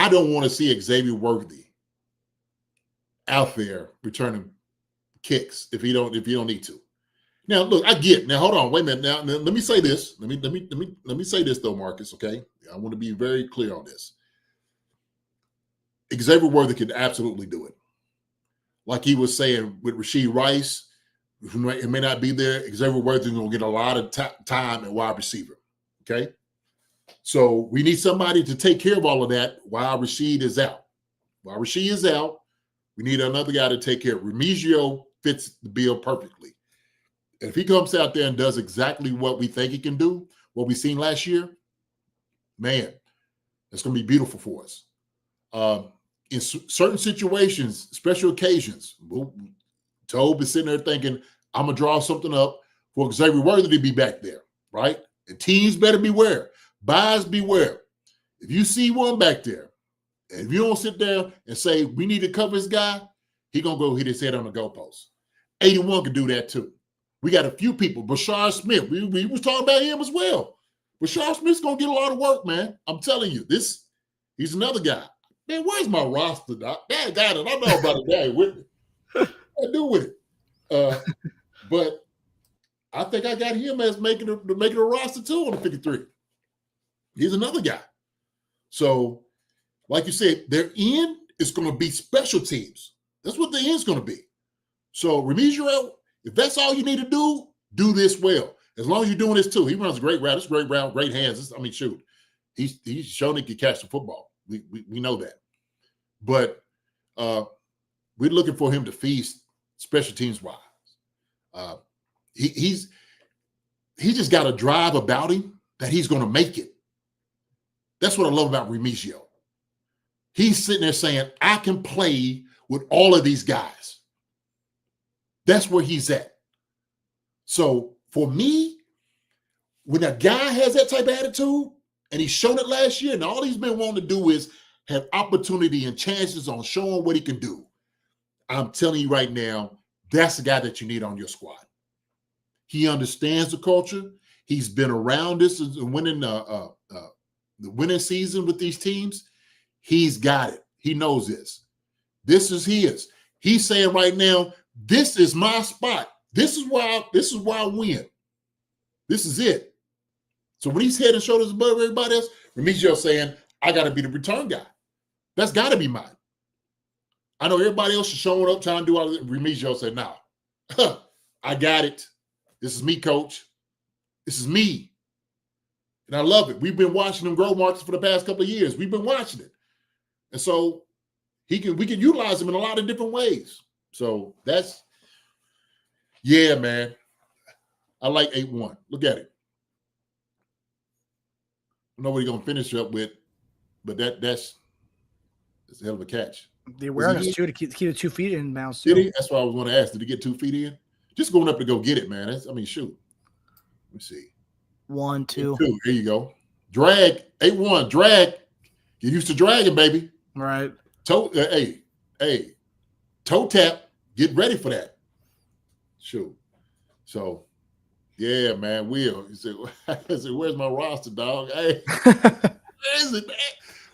don't want to see Xavier Worthy out there returning kicks if you don't need to. Now, look, I get. Now, hold on, wait a minute. Now, let me say this. Let me say this though, Marcus. Okay, I want to be very clear on this. Xavier Worthy can absolutely do it. Like he was saying with Rashid Rice, who may not be there, Xavier Worthy is going to get a lot of time at wide receiver. Okay, so we need somebody to take care of all of that while Rashid is out. While Rashid is out, we need another guy to take care of. Remigio fits the bill perfectly. And if he comes out there and does exactly what we think he can do, what we seen last year, man, it's going to be beautiful for us. In certain situations, special occasions, Tobe is sitting there thinking, I'm going to draw something up for Xavier Worthy to be back there, right? And teams better beware. Buys beware. If you see one back there, and if you don't sit there and say, we need to cover this guy, he's going to go hit his head on the goalpost. 81 can do that too. We got a few people. Brashard Smith, we was talking about him as well. Brashard Smith's going to get a lot of work, man. I'm telling you, he's another guy. Man, where's my roster, Doc? That guy that I know about it, guy with me. What I do with it? But I think I got him as making a roster too on the 53. He's another guy. So, like you said, their end is going to be special teams. That's what the end's going to be. So, Remigio, if that's all you need to do this well. As long as you're doing this too. He runs a great route. It's a great route, great hands. Shoot. He's shown he can catch the football. We know that. But we're looking for him to feast special teams wise. He just got a drive about him that he's going to make it. That's what I love about Remigio. He's sitting there saying, I can play with all of these guys. That's where he's at. So for me, when a guy has that type of attitude, and he's shown it last year, and all he's been wanting to do is have opportunity and chances on showing what he can do. I'm telling you right now, that's the guy that you need on your squad. He understands the culture. He's been around this winning the winning season with these teams. He's got it. He knows this. This is his. He's saying right now, this is my spot. This is why I win. This is it. So when he's head and shoulders above everybody else, Remigio saying, I got to be the return guy. That's got to be mine. I know everybody else is showing up trying to do all of it. Remigio said, no, I got it. This is me, coach. This is me. And I love it. We've been watching him grow, Marcus, for the past couple of years. We've been watching it. And so we can utilize him in a lot of different ways. So that's, yeah, man. I like 8-1. Look at it. I don't know what he's going to finish up with, but that's a hell of a catch. The awareness, too, to keep the 2 feet in bounds, too. Did he? That's what I was going to ask. Did he get 2 feet in? Just going up to go get it, man. Shoot. Let me see. 1, 2. There you go. Drag. 8-1. Drag. Get used to dragging, baby. Right. Toe. Toe tap. Get ready for that. Shoot. So, yeah, man. Will. He said, where's my roster, dog? Hey, where is it, man?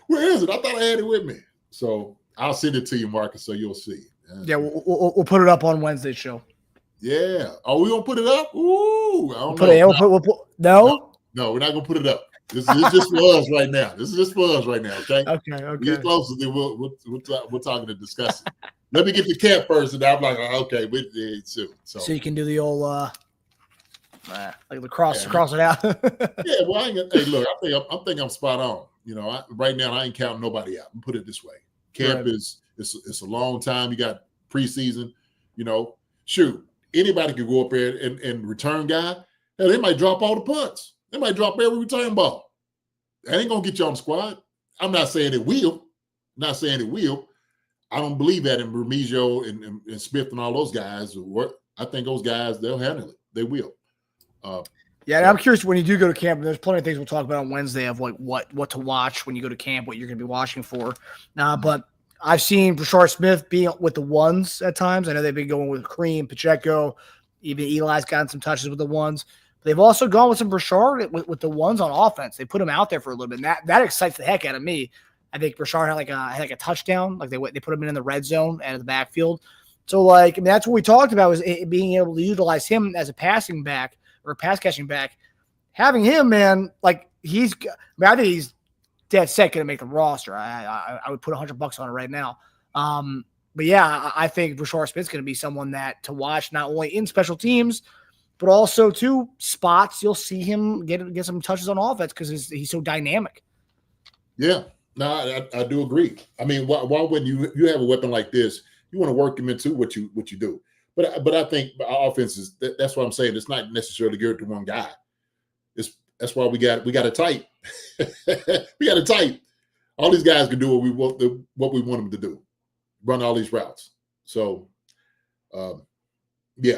Where is it? I thought I had it with me. So I'll send it to you, Marcus, so you'll see. Yeah, we'll put it up on Wednesday's show. Yeah. Are we gonna put it up? Ooh, I don't know. No, we're not gonna put it up. This is just for us right now. This is just for us right now. Okay. Okay. We get closer, then we're talking and discussing. Let me get the camp first, and I'm like, okay, so you can do the old like the cross it out. Yeah. Well, hey, look, I think I'm spot on. Right now I ain't counting nobody out. Put it this way: camp is it's a long time. You got preseason. Shoot, anybody could go up there and return guy. Hell, they might drop all the punts. They might drop every return ball. That ain't gonna get you on the squad. I'm not saying it will. I don't believe that in Remigio and Smith and all those guys. I think those guys, they'll handle it. They will. Yeah, I'm curious when you do go to camp. There's plenty of things we'll talk about on Wednesday of like what to watch when you go to camp, what you're going to be watching for. But I've seen Brashard Smith being with the ones at times. I know they've been going with Kareem, Pacheco, even Eli's gotten some touches with the ones. But they've also gone with some Brashard with the ones on offense. They put him out there for a little bit. And that excites the heck out of me. I think Brashard had a touchdown. Like they put him in the red zone and in the backfield. So that's what we talked about was being able to utilize him as a passing back or pass catching back. Having him, man, I think he's dead set going to make the roster. I would put $100 on it right now. But yeah, I think Brashard Smith's going to be someone that to watch not only in special teams, but also too spots. You'll see him get some touches on offense because he's so dynamic. Yeah, no, I do agree. I mean, why wouldn't you have a weapon like this? You want to work him into what you do. But I think our offense is that's what I'm saying. It's not necessarily geared to one guy. That's why we got it tight. We got it tight. All these guys can do what we want them to do, run all these routes. So, all these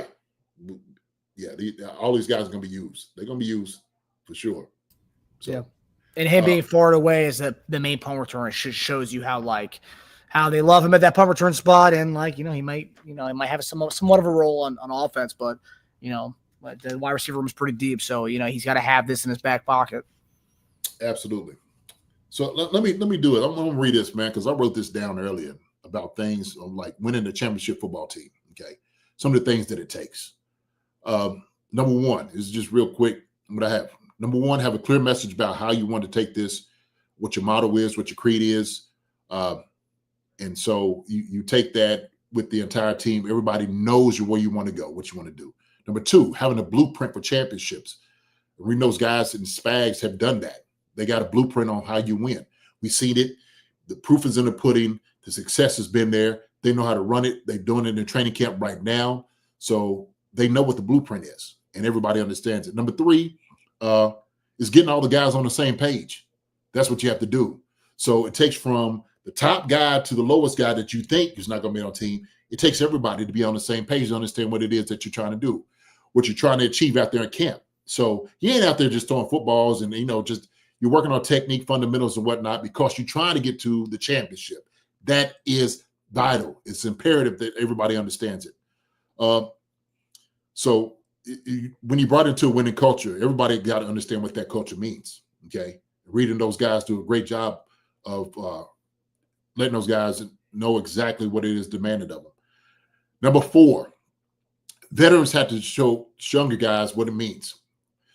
guys are going to be used. They're going to be used for sure. So, yeah, and him being far away is the main punt return. It shows you how they love him at that punt return spot, and he might have somewhat of a role on offense, but the wide receiver room is pretty deep, so he's got to have this in his back pocket. Absolutely. So let me do it. I'm gonna read this, man, because I wrote this down earlier about things like winning the championship football team. Okay, some of the things that it takes. Number one, this is just real quick. What I have. Number one, have a clear message about how you want to take this, what your motto is, what your creed is. And so you take that with the entire team. Everybody knows where you want to go, what you want to do. Number two, having a blueprint for championships. Reading those guys in Spags have done that. They got a blueprint on how you win. We've seen it. The proof is in the pudding. The success has been there. They know how to run it. They're doing it in training camp right now. So they know what the blueprint is, and everybody understands it. Number three is getting all the guys on the same page. That's what you have to do. So it takes from the top guy to the lowest guy that you think is not going to be on the team. It takes everybody to be on the same page to understand what it is that you're trying to do, what you're trying to achieve out there in camp. So you ain't out there just throwing footballs and, just you're working on technique, fundamentals and whatnot because you're trying to get to the championship. That is vital. It's imperative that everybody understands it. So when you brought into a winning culture, everybody got to understand what that culture means. Okay. Reading those guys do a great job of letting those guys know exactly what it is demanded of them. Number four, veterans have to show younger guys what it means.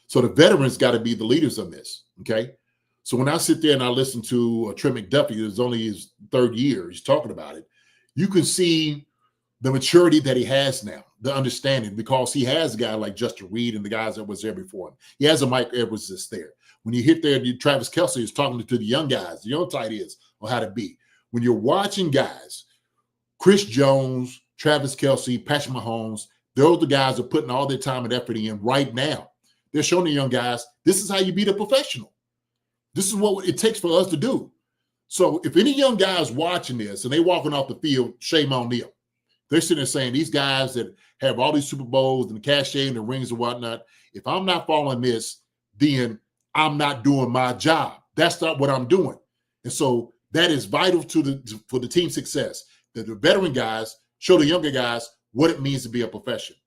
So the veterans got to be the leaders of this, okay? So when I sit there and I listen to Trent McDuffie, who's only his third year, he's talking about it, you can see the maturity that he has now, the understanding, because he has a guy like Justin Reed and the guys that was there before him. He has a Mike Edwards that's there. When you hit there, Travis Kelce is talking to the young guys, the young tight ends, on how to be. When you're watching guys, Chris Jones, Travis Kelce, Patrick Mahomes, those are the guys that are putting all their time and effort in right now. They're showing the young guys, this is how you beat a professional. This is what it takes for us to do. So if any young guys watching this and they walking off the field, shame on them. They're sitting there saying, these guys that have all these Super Bowls and the cachet and the rings and whatnot, if I'm not following this, then I'm not doing my job. That's not what I'm doing. And so that is vital for the team success, that the veteran guys show the younger guys what it means to be a professional.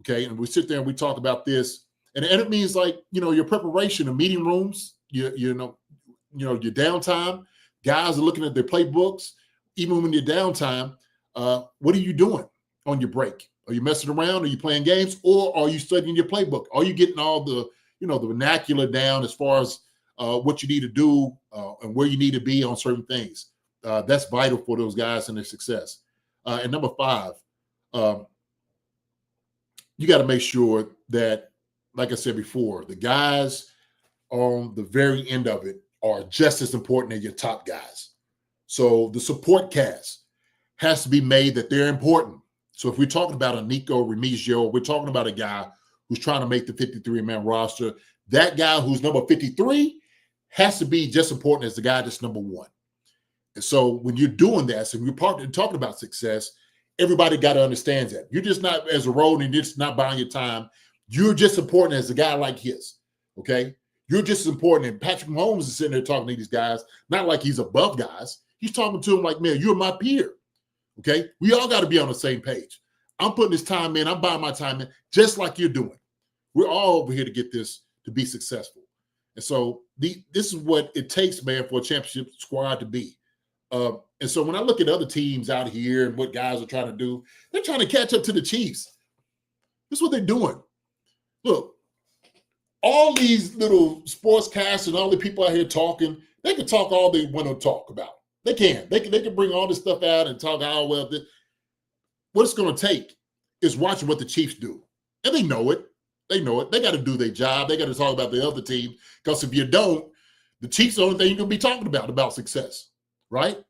Okay. And we sit there and we talk about this. And it means, like, your preparation, the meeting rooms, your downtime. Guys are looking at their playbooks. Even when you're downtime, what are you doing on your break? Are you messing around? Are you playing games? Or are you studying your playbook? Are you getting all the vernacular down as far as what you need to do and where you need to be on certain things? That's vital for those guys and their success. And number 5, you got to make sure that, like I said before, the guys on the very end of it are just as important as your top guys. So the support cast has to be made that they're important. So if we're talking about a Nikko Remigio, we're talking about a guy who's trying to make the 53-man roster, that guy who's number 53 has to be just important as the guy that's number 1. And so when you're doing that, so we're talking about success, everybody got to understand that. You're just not as a road and you're just not buying your time. You're just important as a guy like his, okay? You're just as important. And Patrick Mahomes is sitting there talking to these guys, not like he's above guys. He's talking to them like, man, you're my peer, okay? We all got to be on the same page. I'm putting this time in. I'm buying my time in, just like you're doing. We're all over here to get this to be successful. And so this is what it takes, man, for a championship squad to be. And so when I look at other teams out here and what guys are trying to do, they're trying to catch up to the Chiefs. This is what they're doing. Look, all these little sportscasts and all the people out here talking, they can talk all they want to talk about. They can. They can bring all this stuff out and talk how well. What it's going to take is watching what the Chiefs do. And they know it. They know it. They got to do their job. They got to talk about the other team. Because if you don't, the Chiefs are the only thing you're going to be talking about success. Right?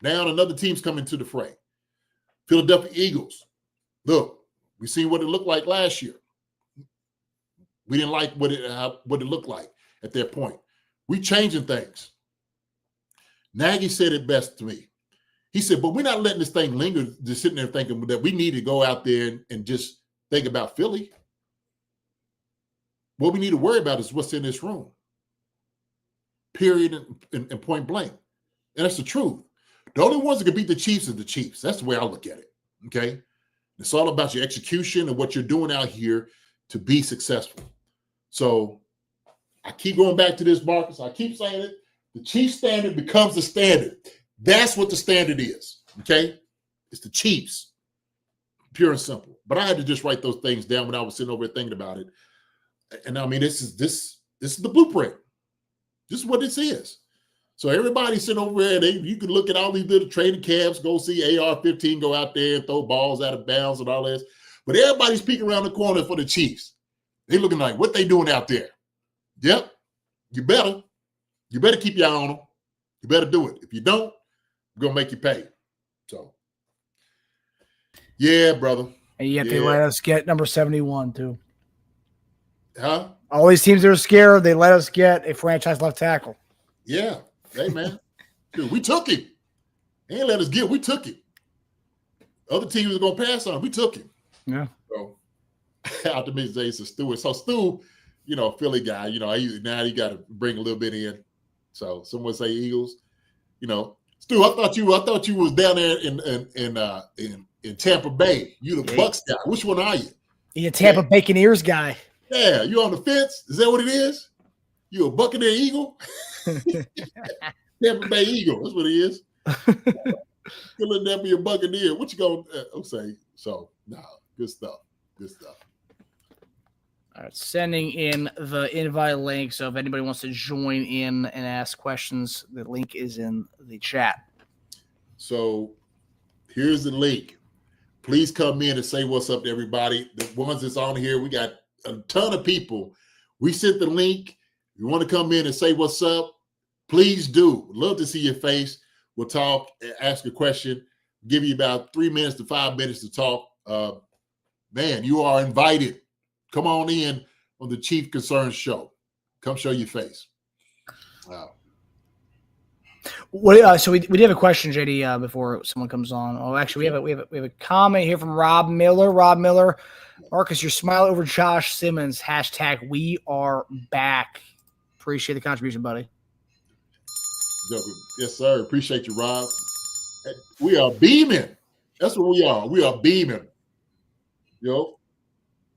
Now another team's coming to the fray. Philadelphia Eagles. Look, we seen what it looked like last year. We didn't like what it looked like at that point. We changing things. Nagy said it best to me. He said, but we're not letting this thing linger, just sitting there thinking that we need to go out there and just think about Philly. What we need to worry about is what's in this room. Period and point blank. And that's the truth. The only ones that can beat the Chiefs are the Chiefs. That's the way I look at it, okay? It's all about your execution and what you're doing out here to be successful. So I keep going back to this, Marcus. I keep saying it. The Chiefs standard becomes the standard. That's what the standard is, okay? It's the Chiefs, pure and simple. But I had to just write those things down when I was sitting over here thinking about it. And I mean, this is the blueprint. This is what this is. So everybody sitting over there, you can look at all these little training camps, go see AR-15 go out there and throw balls out of bounds and all this. But everybody's peeking around the corner for the Chiefs. They looking like, what they doing out there? Yep, you better keep your eye on them. You better do it. If you don't, we're going to make you pay. So, yeah, brother. And yet they let us get number 71 too. Huh? All these teams that are scared, they let us get a franchise left tackle. Yeah. Hey, man. Dude, we took him. They ain't let us get. We took him. Other teams were going to pass on him. We took him. Yeah. So, out to Mr. Jason Stewart. So, Stu, Philly guy, now you got to bring a little bit in. So, someone say Eagles. Stu, I thought you was down there in Tampa Bay. You the Bucks guy. Which one are you? You a Tampa Buccaneers guy. Yeah, you on the fence? Is that what it is? You a Buccaneer Eagle? Tampa Bay Eagle. That's what he is. Philadelphia Buccaneer. What you gonna say? So, good stuff. Good stuff. All right, sending in the invite link. So if anybody wants to join in and ask questions, the link is in the chat. So here's the link. please come in and say what's up to everybody. The ones that's on here, we got a ton of people. We sent the link. If you want to come in and say what's up, please do. Love to see your face. We'll talk, ask a question, give you about 3 minutes to 5 minutes to talk. Man, you are invited. Come on in on the Chief Concerns Show. Come show your face. Wow. So we did have a question, JD, before someone comes on. Oh, actually, we have a comment here from Rob Miller. Rob Miller, Marcus, your smile over Josh Simmons. # we are back. Appreciate the contribution, buddy. Yes, sir. Appreciate you, Rob. We are beaming. That's what we are. We are beaming. Ear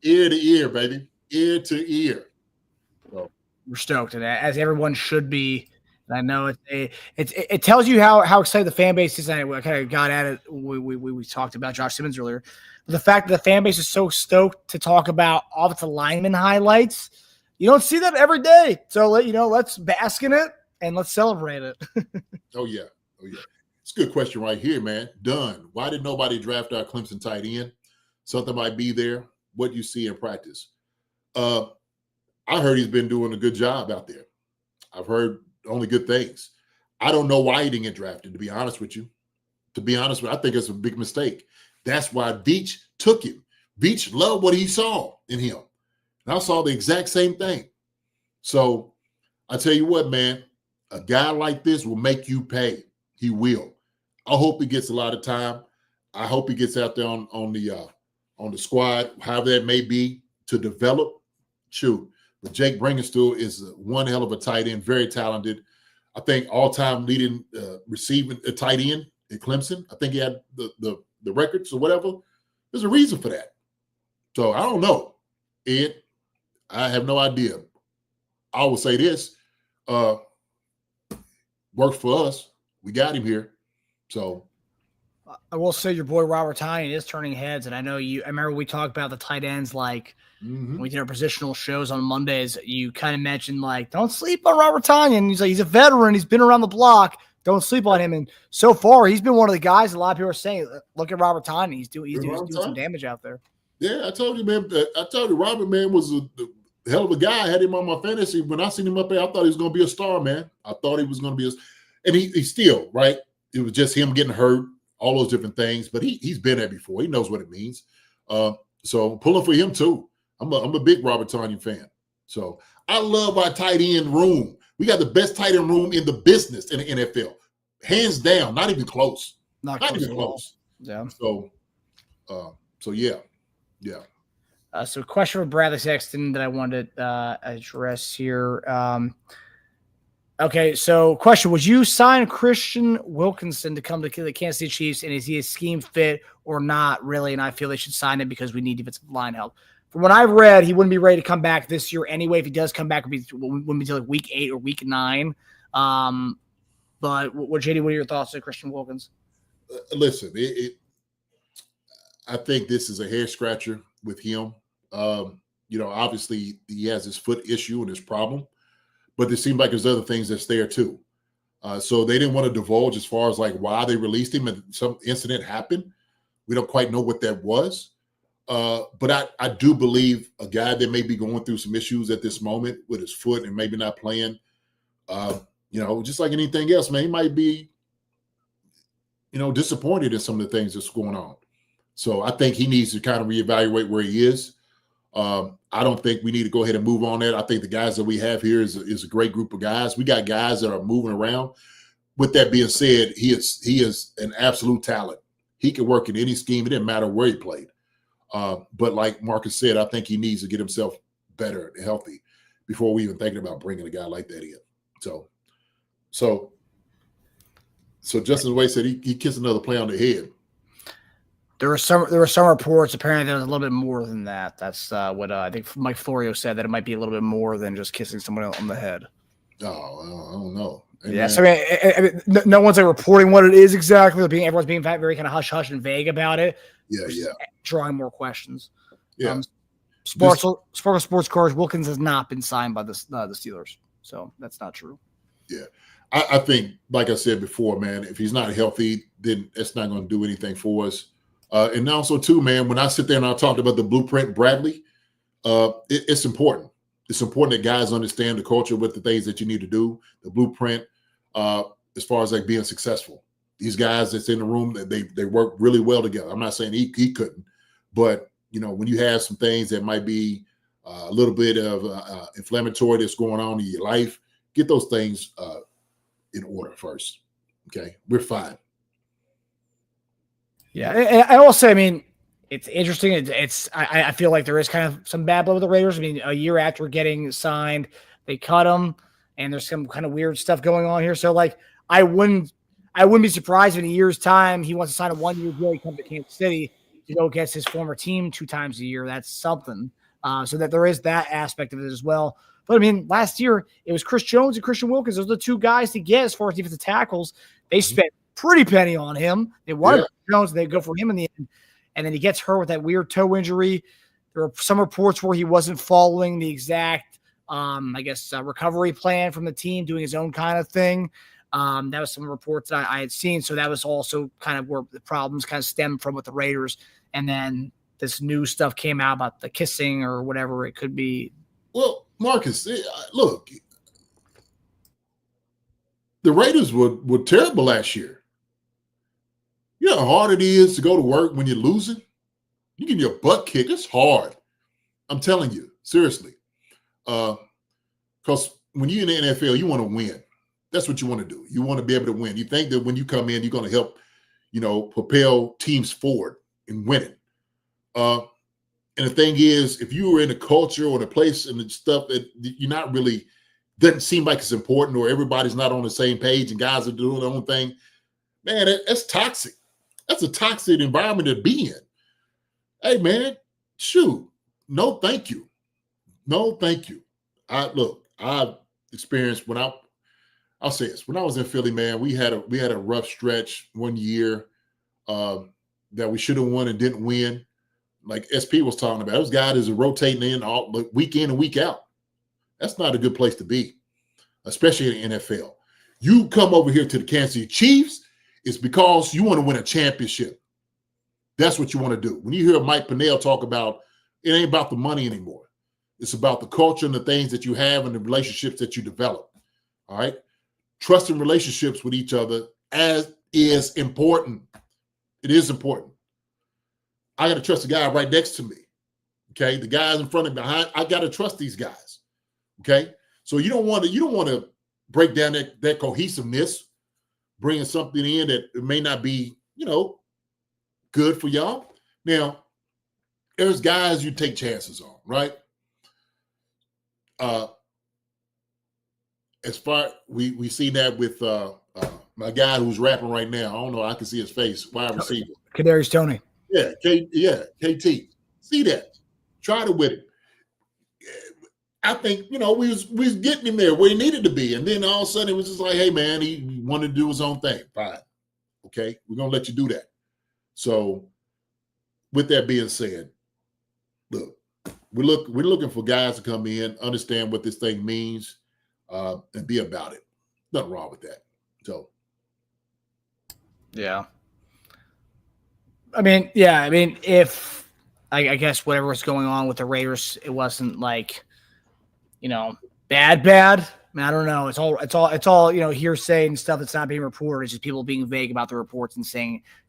to ear, baby. Ear to ear. So. We're stoked, and as everyone should be. I know it tells you how excited the fan base is. And I kind of got at it. We talked about Josh Simmons earlier. But the fact that the fan base is so stoked to talk about offensive lineman highlights, you don't see that every day. So let's bask in it and let's celebrate it. Oh yeah. It's a good question right here, man. Dunn, why did nobody draft our Clemson tight end? Something might be there. What do you see in practice? I heard he's been doing a good job out there. I've heard only good things. I don't know why he didn't get drafted, to be honest with you. To be honest with you, I think it's a big mistake. That's why Veach took him. Veach loved what he saw in him. And I saw the exact same thing. So I tell you what, man, a guy like this will make you pay. He will. I hope he gets a lot of time. I hope he gets out there on the squad, however that may be, to develop. Shoot. But Jake Bringenstool is one hell of a tight end, very talented. I think all-time leading receiving tight end at Clemson. I think he had the records or whatever. There's a reason for that. So I don't know, Ed. I have no idea. I will say this. Works for us. We got him here. So I will say your boy Robert Tine is turning heads, and I remember we talked about the tight ends when we did our positional shows on Mondays. You kind of mentioned don't sleep on Robert Tine. He's a veteran. He's been around the block. Don't sleep on him. And so far, he's been one of the guys a lot of people are saying, look at Robert Tine. He's doing some damage out there. Yeah, I told you, man. I told you, Robert, man, was a hell of a guy. I had him on my fantasy. When I seen him up there, I thought he was going to be a star, man. I thought he was going to be and he's still, right? It was just him getting hurt, all those different things. But he's been there before. He knows what it means. So pulling for him, too. I'm a big Robert Tonyan fan. So I love our tight end room. We got the best tight end room in the business in the NFL. Hands down, not even close. Not even close. Yeah. So yeah. So a question for Bradley Sexton that I wanted to address here. Okay, so question: would you sign Christian Wilkinson to come to the Kansas City Chiefs, and is he a scheme fit or not really? And I feel they should sign him because we need defensive line help. From what I've read, he wouldn't be ready to come back this year anyway. If he does come back, it wouldn't be until week 8 or week 9. But JD, what are your thoughts on Christian Wilkins? Listen, I think this is a hair scratcher with him. Obviously he has his foot issue and his problem, but it seems like there's other things that's there too. So they didn't want to divulge as far as why they released him and some incident happened. We don't quite know what that was. But I do believe a guy that may be going through some issues at this moment with his foot and maybe not playing, just like anything else, man, he might be, disappointed in some of the things that's going on. So I think he needs to kind of reevaluate where he is. I don't think we need to go ahead and move on that. I think the guys that we have here is a great group of guys. We got guys that are moving around. With that being said, he is an absolute talent. He can work in any scheme. It didn't matter where he played. But like Marcus said, I think he needs to get himself better and healthy before we even thinking about bringing a guy like that in. So Justin Wade said he kissed another play on the head. There were some reports. Apparently, there was a little bit more than that. That's what I think Mike Florio said, that it might be a little bit more than just kissing someone on the head. Oh, I don't know. Amen. Yeah, so I mean, no one's reporting what it is exactly. Everyone's being very kind of hush and vague about it. Yeah. Drawing more questions. Yeah. Sports Cars, Wilkins has not been signed by the Steelers, so that's not true. Yeah, I think, like I said before, man, if he's not healthy, then it's not going to do anything for us. And also, too, man, when I sit there and I talked about the blueprint, Bradley, it's important. It's important that guys understand the culture with the things that you need to do, the blueprint, as far as like being successful. These guys that's in the room, they work really well together. I'm not saying he couldn't, but when you have some things that might be a little bit of inflammatory that's going on in your life, get those things in order first. Okay, we're fine. Yeah, I will say, I mean, it's interesting. I feel like there is kind of some bad blood with the Raiders. I mean, a year after getting signed, they cut him, and there's some kind of weird stuff going on here. So, like, I wouldn't be surprised if in a year's time he wants to sign a 1-year deal. He comes to Kansas City to go against his former team 2 times a year. That's something. So that there is that aspect of it as well. But I mean, last year it was Chris Jones and Christian Wilkins. Those are the 2 guys to get as far as defensive tackles. They spent pretty penny on him. They wanted Jones, and they go for him in the end. And then he gets hurt with that weird toe injury. There were some reports where he wasn't following the exact, recovery plan from the team, doing his own kind of thing. That was some reports that I had seen. So that was also kind of where the problems kind of stemmed from with the Raiders. And then this new stuff came out about the kissing or whatever it could be. Well, Marcus, look, the Raiders were terrible last year. You know how hard it is to go to work when you're losing? You get your butt kicked. It's hard. I'm telling you, seriously. Because when you're in the NFL, you want to win. That's what you want to do. You want to be able to win. You think that when you come in, you're going to help, propel teams forward in winning. And the thing is, if you were in a culture or in a place and the stuff that you're not really, doesn't seem like it's important, or everybody's not on the same page and guys are doing their own thing, man, that's toxic. That's a toxic environment to be in. Hey, man, shoot. No, thank you. No, thank you. I've experienced I'll say this. When I was in Philly, man, we had a rough stretch one year that we should have won and didn't win. Like SP was talking about, those guys are rotating in all week in and week out. That's not a good place to be, especially in the NFL. You come over here to the Kansas City Chiefs, it's because you want to win a championship. That's what you want to do. When you hear Mike Pennell talk about, it ain't about the money anymore. It's about the culture and the things that you have and the relationships that you develop. All right? Trusting relationships with each other is important. It is important. I got to trust the guy right next to me. Okay? The guys in front and behind, I got to trust these guys. Okay? So you don't want to break down that cohesiveness, bringing something in that may not be, good for y'all. Now, there's guys you take chances on, right? As far we see that with my guy who's rapping right now. I don't know. I can see his face. Wide receiver. Kadarius Toney. Yeah, KT. See that. Try to with it. I think, we was getting him there where he needed to be. And then all of a sudden it was just like, hey, man, he wanted to do his own thing. Fine. Okay, we're going to let you do that. So with that being said, look, we're looking for guys to come in, understand what this thing means, and be about it. Nothing wrong with that. So. Yeah. I mean, if I guess whatever was going on with the Raiders, it wasn't like, bad. I mean, I don't know. It's all hearsay and stuff that's not being reported. It's just people being vague about the reports and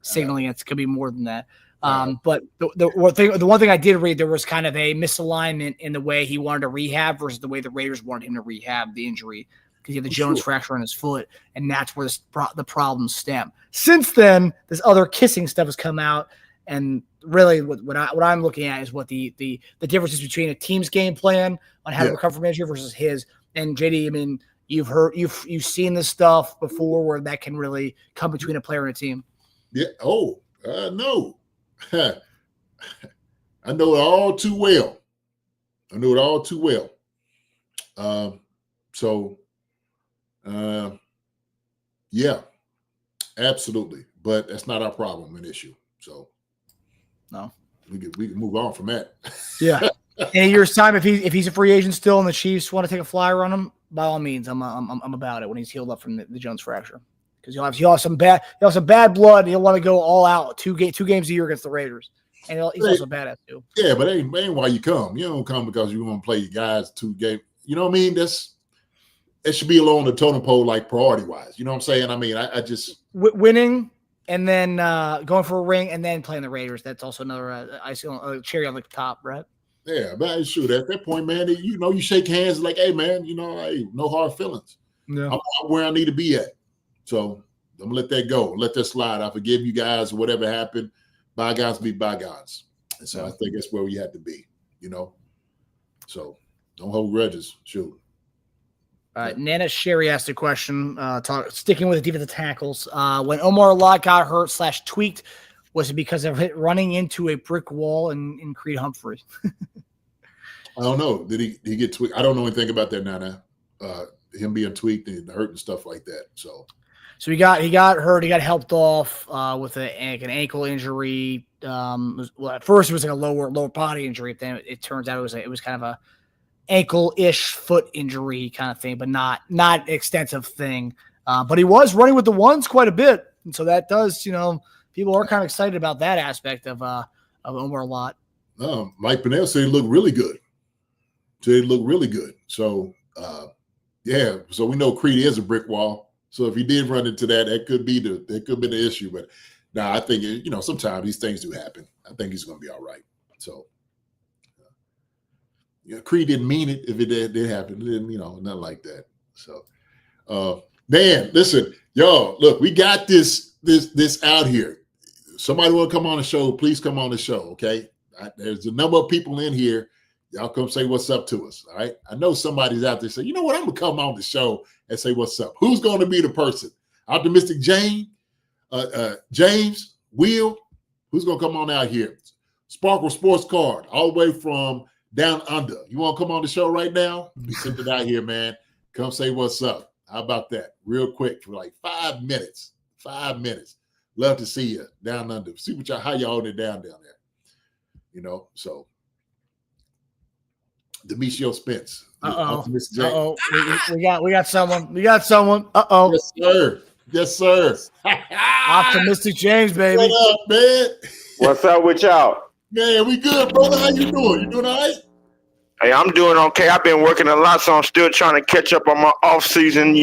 signaling it could be more than that. But the one thing I did read, there was kind of a misalignment in the way he wanted to rehab versus the way the Raiders wanted him to rehab the injury, because he had the Jones fracture on his foot, and that's where the problems stem. Since then, this other kissing stuff has come out, and really what I'm looking at is what the differences between a team's game plan on how to recover from injury versus his. And JD, I mean, you've seen this stuff before where that can really come between a player and a team. Yeah. Oh, no. I know it all too well. Yeah, absolutely. But that's not our problem, an issue. So no, we can move on from that. Yeah. In a year's time, if he's a free agent still and the Chiefs want to take a flyer on him, by all means, I'm about it when he's healed up from the Jones fracture. because you'll have some bad blood, and he'll want to go all out 2 games a year against the Raiders, and he's also badass too. Yeah, but ain't why you come. You don't come because you want to play your guys 2 games. You know what I mean? It should be along the totem pole, like priority wise. You know what I'm saying? I mean, I just winning and then going for a ring and then playing the Raiders. That's also another cherry on the top, right? Yeah, but shoot, at that point, man, you shake hands like, hey, man, hey, no hard feelings. Yeah. I'm where I need to be at. So I'm gonna let that go. Let that slide. I forgive you guys, whatever happened. Bygones be bygones. And so I think that's where we had to be, So don't hold grudges. Shoot. Nana Sherry asked a question, sticking with the defensive tackles. When Omar Lott got hurt / tweaked, was it because of it running into a brick wall in Creed Humphrey? I don't know. Did he get tweaked? I don't know anything about that, Nana. Him being tweaked and hurt and stuff like that. So he got hurt. He got helped off with an ankle injury. At first it was like a lower body injury. Then it turns out it was kind of a ankle-ish foot injury kind of thing, but not an extensive thing. But he was running with the ones quite a bit, and so that does, people are kind of excited about that aspect of Omar Lott. Mike Pennell said he looked really good. So yeah, so we know Creed is a brick wall. So if he did run into that could be the issue. But I think sometimes these things do happen. I think he's going to be all right. So. Creed didn't mean it if it did happen. It didn't, nothing like that. So, man, listen, y'all, look, we got this out here. Somebody want to come on the show, please come on the show, okay? There's a number of people in here. Y'all come say what's up to us, all right? I know somebody's out there saying, you know what, I'm going to come on the show and say what's up. Who's going to be the person? Optimistic James, Will, who's going to come on out here? Sparkle Sports Card, all the way from down under. You want to come on the show right now? Be sitting out here, man. Come say what's up. How about that? Real quick for like 5 minutes. 5 minutes. Love to see you down under. See how y'all holding it down there. So Demetrio Spence. Uh-oh. We got someone. Uh-oh. Yes, sir. Optimistic James, baby. What up, man? What's up with y'all? Man, we good, brother. How you doing? You doing all right? Hey, I'm doing okay. I've been working a lot, so I'm still trying to catch up on my off season,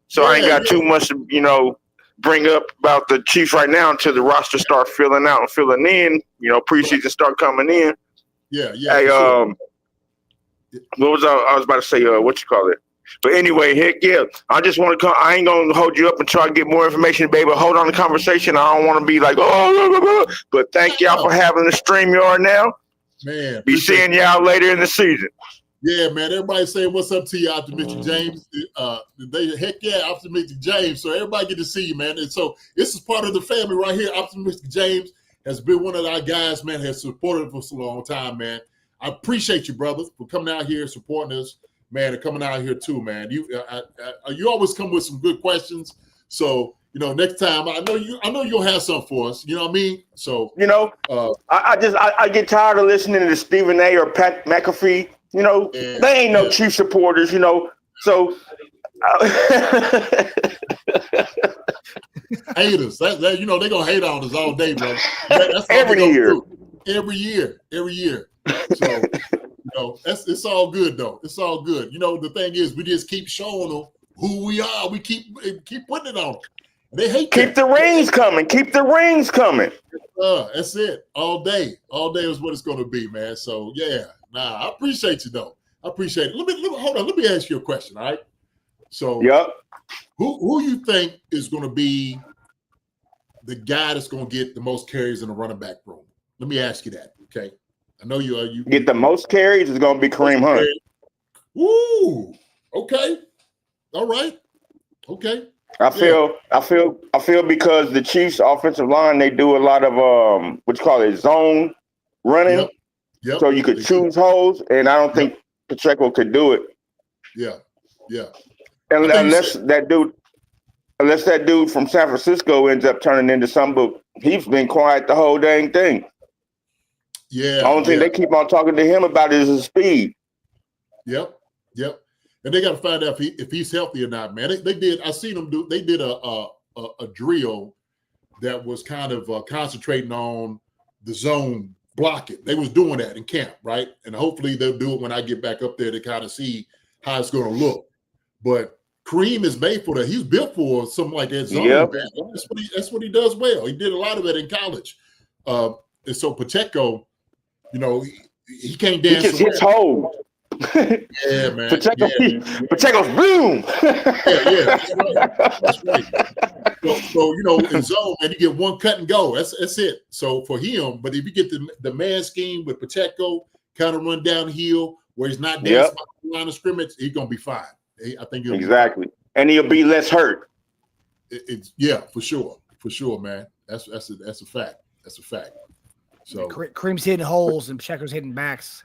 So I ain't got too much to, bring up about the Chiefs right now until the roster start filling out and filling in, preseason start coming in. Yeah. Hey, sure. What was I was about to say, what you call it? But anyway, heck yeah. I just want to come. I ain't going to hold you up and try to get more information, baby. Hold on the conversation. I don't want to be like, but thank y'all for having the StreamYard now. Man. Be seeing y'all later in the season. Yeah, man. Everybody saying what's up to you, Optimistic James. Heck yeah, Optimistic James. So everybody get to see you, man. And so this is part of the family right here. Optimistic James has been one of our guys, man, has supported us for a long time, man. I appreciate you, brother, for coming out here, supporting us. Man, and coming out here too, man. You always come with some good questions. So, next time I know you'll have some for us. You know what I mean? So I get tired of listening to Stephen A. or Pat McAfee. They ain't no Chief supporters, So haters. They're gonna hate on us all day, bro. That's every year. So it's all good though. It's all good. The thing is, we just keep showing them who we are. We keep putting it on them. They hate keep the rings coming. Keep the rings coming. That's it. All day is what it's gonna be, man. So yeah, I appreciate you though. I appreciate it. Let me hold on. Let me ask you a question. All right. So who you think is gonna be the guy that's gonna get the most carries in the running back room? Let me ask you that. Okay. I know you get the most carries is going to be Kareem Hunt. Ooh, okay, all right, okay. I feel because the Chiefs' offensive line, they do a lot of zone running. Yep. So you could choose holes, and I don't think Pacheco could do it. Yeah. Unless that dude from San Francisco ends up turning into something, but he's been quiet the whole dang thing. Yeah. The only thing they keep on talking to him about is his speed. Yep. And they got to find out if he's healthy or not, man. They did. I seen them do. They did a a drill that was kind of concentrating on the zone blocking. They was doing that in camp, right? And hopefully they'll do it when I get back up there to kind of see how it's going to look. But Kareem is made for that. He's built for something like that zone. Yep. Man. That's what he does well. He did a lot of it in college. And so Pacheco, you know, he can't dance. He just hits home. Yeah, man. Pacheco's boom. Yeah, that's right. So you know, in zone, and you get one cut and go. That's it. So for him, but if you get the man scheme with Pacheco, kind of run downhill where he's not dancing by the line of scrimmage, he's gonna be fine. I think exactly, and he'll be less hurt. It's for sure, man. That's a fact. That's a fact. So Kareem's hitting holes and Pacheco's hitting backs.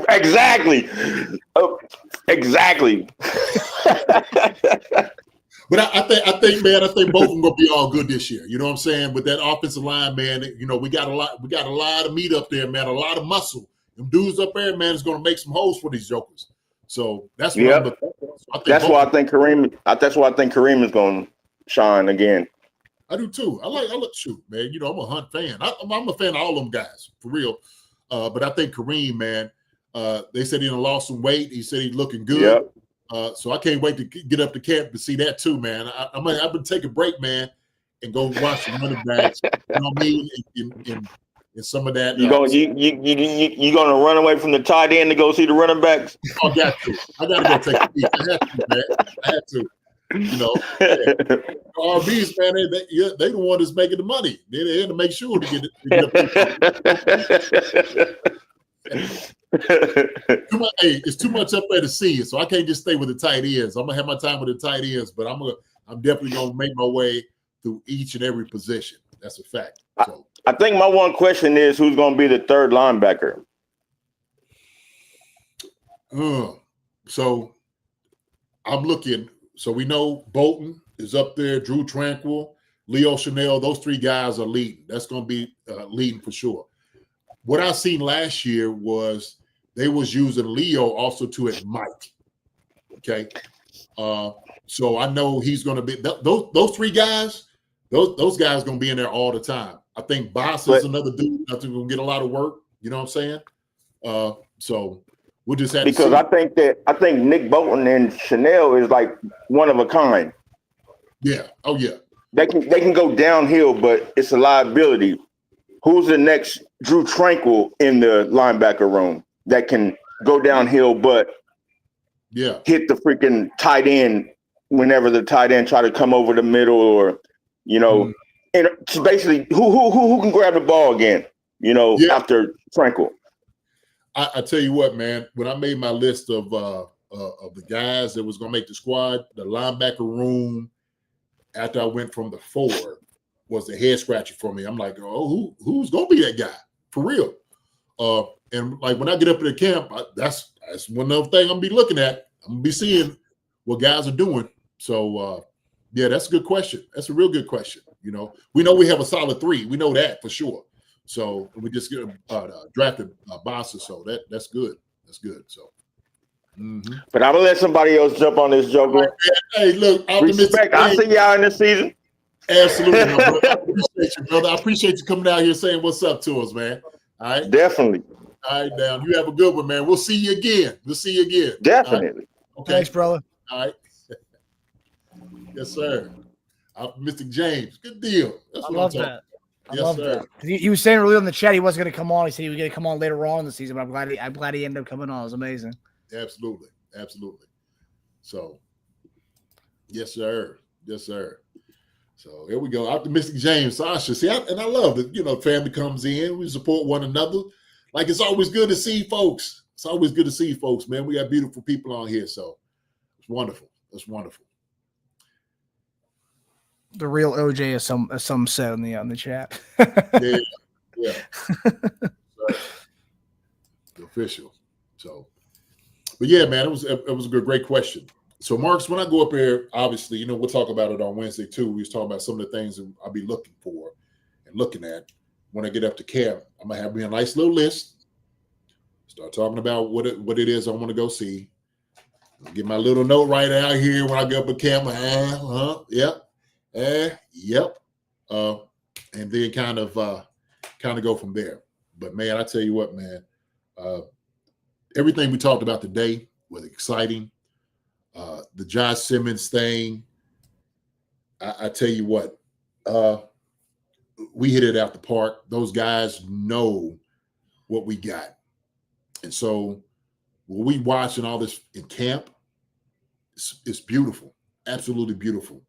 Exactly. Exactly. But I think, man, both of them gonna be all good this year. You know what I'm saying? With that offensive line, man, you know, we got a lot of meat up there, man, a lot of muscle. Them dudes up there, man, is gonna make some holes for these jokers. So that's what I'm looking for. That's why I think Kareem is gonna shine again. I do too. I look shoot, man. You know, I'm a Hunt fan. I'm a fan of all them guys for real. But I think Kareem, man, they said he lost some weight. He said he's looking good. Yep. So I can't wait to get up to camp to see that too, man. I'm gonna take a break, man, and go watch the running backs. You know what I mean? And some of that. You gonna run away from the tight end to go see the running backs? I got to. I gotta go take a peek. I have to, man. I have to. You know, RBs, man, they the one that's making the money. They had to make sure to get it. It's too much up there to see, so I can't just stay with the tight ends. I'm gonna have my time with the tight ends, but I'm definitely gonna make my way through each and every position. That's a fact. So I think my one question is who's gonna be the third linebacker. So I'm looking. So we know Bolton is up there, Drew Tranquil, Leo Chanel. Those three guys are leading. That's going to be leading for sure. What I seen last year was they was using Leo also to hit Mike. Okay. So I know he's going to be those three guys. Those guys going to be in there all the time. I think Boss is another dude. I think going to get a lot of work. You know what I'm saying? So. We'll just have because I think Nick Bolton and Chanel is like one of a kind. Yeah. Oh yeah. They can go downhill, but it's a liability. Who's the next Drew Tranquil in the linebacker room that can go downhill, but hit the freaking tight end whenever the tight end try to come over the middle, or you know, and basically who can grab the ball again? You know, after Tranquil. I tell you what, man, when I made my list of the guys that was going to make the squad, the linebacker room, after I went from the 4, was the head scratcher for me. I'm like, oh, who's going to be that guy? For real. And like when I get up to the camp, that's one other thing I'm going to be looking at. I'm going to be seeing what guys are doing. So, that's a good question. That's a real good question. You know, we know we have a solid 3. We know that for sure. So we just drafted Bossa, so that's good. That's good. So, but I'm gonna let somebody else jump on this, Joker. Right, hey, look, respect. I see y'all in the season. Absolutely, brother. I appreciate you, brother. I appreciate you coming out here saying what's up to us, man. All right, definitely. All right, down. You have a good one, man. We'll see you again. Definitely. Right. Okay. Thanks, brother. All right. Yes, sir. Optimistic James. Good deal. That's I love that. I yes, love sir. that. He was saying earlier in the chat he wasn't going to come on. He said he was going to come on later on in the season, but I'm glad he ended up coming on. It was amazing. Absolutely. So, yes, sir. So here we go. Optimistic James, Sasha. See, I love that. You know, family comes in, we support one another. Like it's always good to see folks. Man. We got beautiful people on here, so it's wonderful. It's wonderful. The real OJ, as some said in the chat. Yeah. The official. So, but yeah, man, it was a great question. So, Marcus, when I go up here, obviously, you know, we'll talk about it on Wednesday too. We was talking about some of the things that I'll be looking for and looking at when I get up to camp. I'm gonna have me a nice little list. Start talking about what it is I want to go see. Get my little note right out here when I get up a camera. Yep. And then kind of go from there. But man, I tell you what, man, everything we talked about today was exciting. The Josh Simmons thing, I tell you what, we hit it out the park. Those guys know what we got. And so when we watching all this in camp, it's beautiful, absolutely beautiful.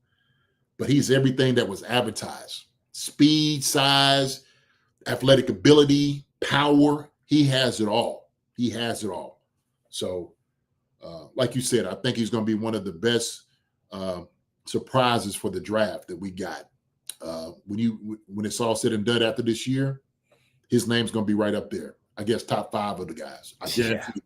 But he's everything that was advertised. Speed, size, athletic ability, power. He has it all. He has it all. So, like you said, I think he's going to be one of the best surprises for the draft that we got. When it's all said and done after this year, his name's going to be right up there. I guess top 5 of the guys. I guarantee it.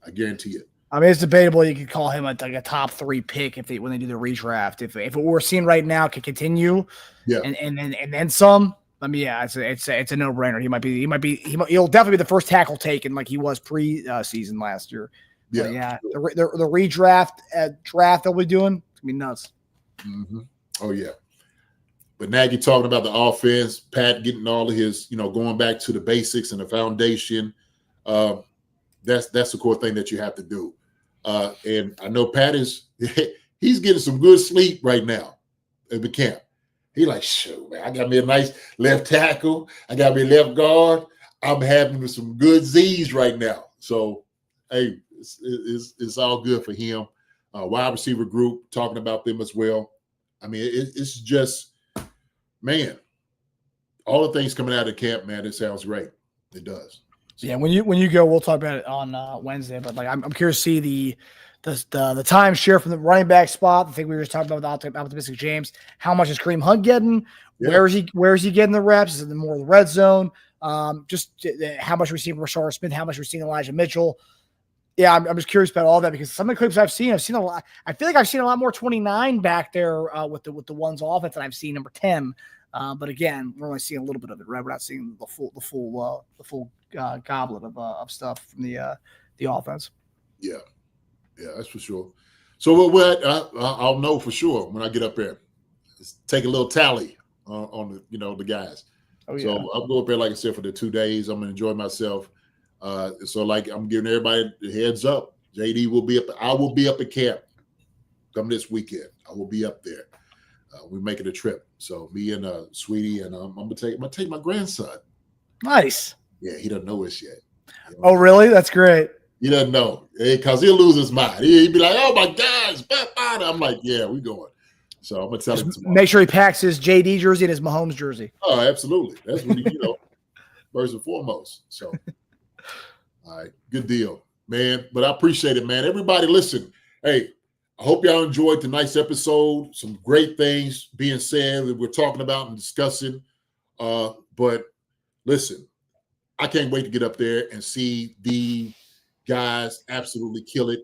I guarantee it. I mean, it's debatable. You could call him like a top 3 pick when they do the redraft. If what we're seeing right now can continue, yeah, and then some. I mean, yeah, it's a no brainer. He'll definitely be the first tackle taken like he was pre-season last year. Yeah, but yeah. The redraft draft they'll be doing, it's gonna be nuts. Mm-hmm. Oh yeah. But now you're talking about the offense, Pat getting all of his, going back to the basics and the foundation. That's the core thing that you have to do. And I know Pat he's getting some good sleep right now at the camp. He like, shoot, man, I got me a nice left tackle. I got me a left guard. I'm having some good Z's right now. So, hey, it's all good for him. Wide receiver group, talking about them as well. I mean, it's just, man, all the things coming out of camp, man, it sounds great. It does. So. Yeah, when you go, we'll talk about it on Wednesday. But like, I'm curious to see the timeshare from the running back spot. The thing we were just talking about with optimistic James. How much is Kareem Hunt getting? Yeah. Where is he getting the reps? Is it more of the red zone? Just how much we're seeing from Rashard Smith? How much we're seeing Elijah Mitchell? Yeah, I'm just curious about all that because some of the clips I've seen a lot. I feel like I've seen a lot more 29 back there with the ones offense than I've seen number 10. But again, we're only seeing a little bit of it, right? We're not seeing the full goblet of stuff from the offense. Yeah, that's for sure. So what I'll know for sure when I get up there. Just take a little tally on the guys. Oh, yeah. So I'll go up there, like I said, for the 2 days. I'm gonna enjoy myself. So like I'm giving everybody the heads up. JD will be up. I will be up at camp come this weekend. I will be up there. We're making a trip. So me and Sweetie and I'm gonna take my grandson. Nice. Yeah, he doesn't know us yet. Oh, really? That's great. He doesn't know because he'll lose his mind. He'd be like, "Oh my gosh, I'm like, "Yeah, we going." So I'm gonna tell him tomorrow. Make sure he packs his JD jersey and his Mahomes jersey. Oh, absolutely. That's what first and foremost. So, all right, good deal, man. But I appreciate it, man. Everybody, listen. Hey, I hope y'all enjoyed tonight's episode. Some great things being said that we're talking about and discussing. But listen, I can't wait to get up there and see the guys absolutely kill it.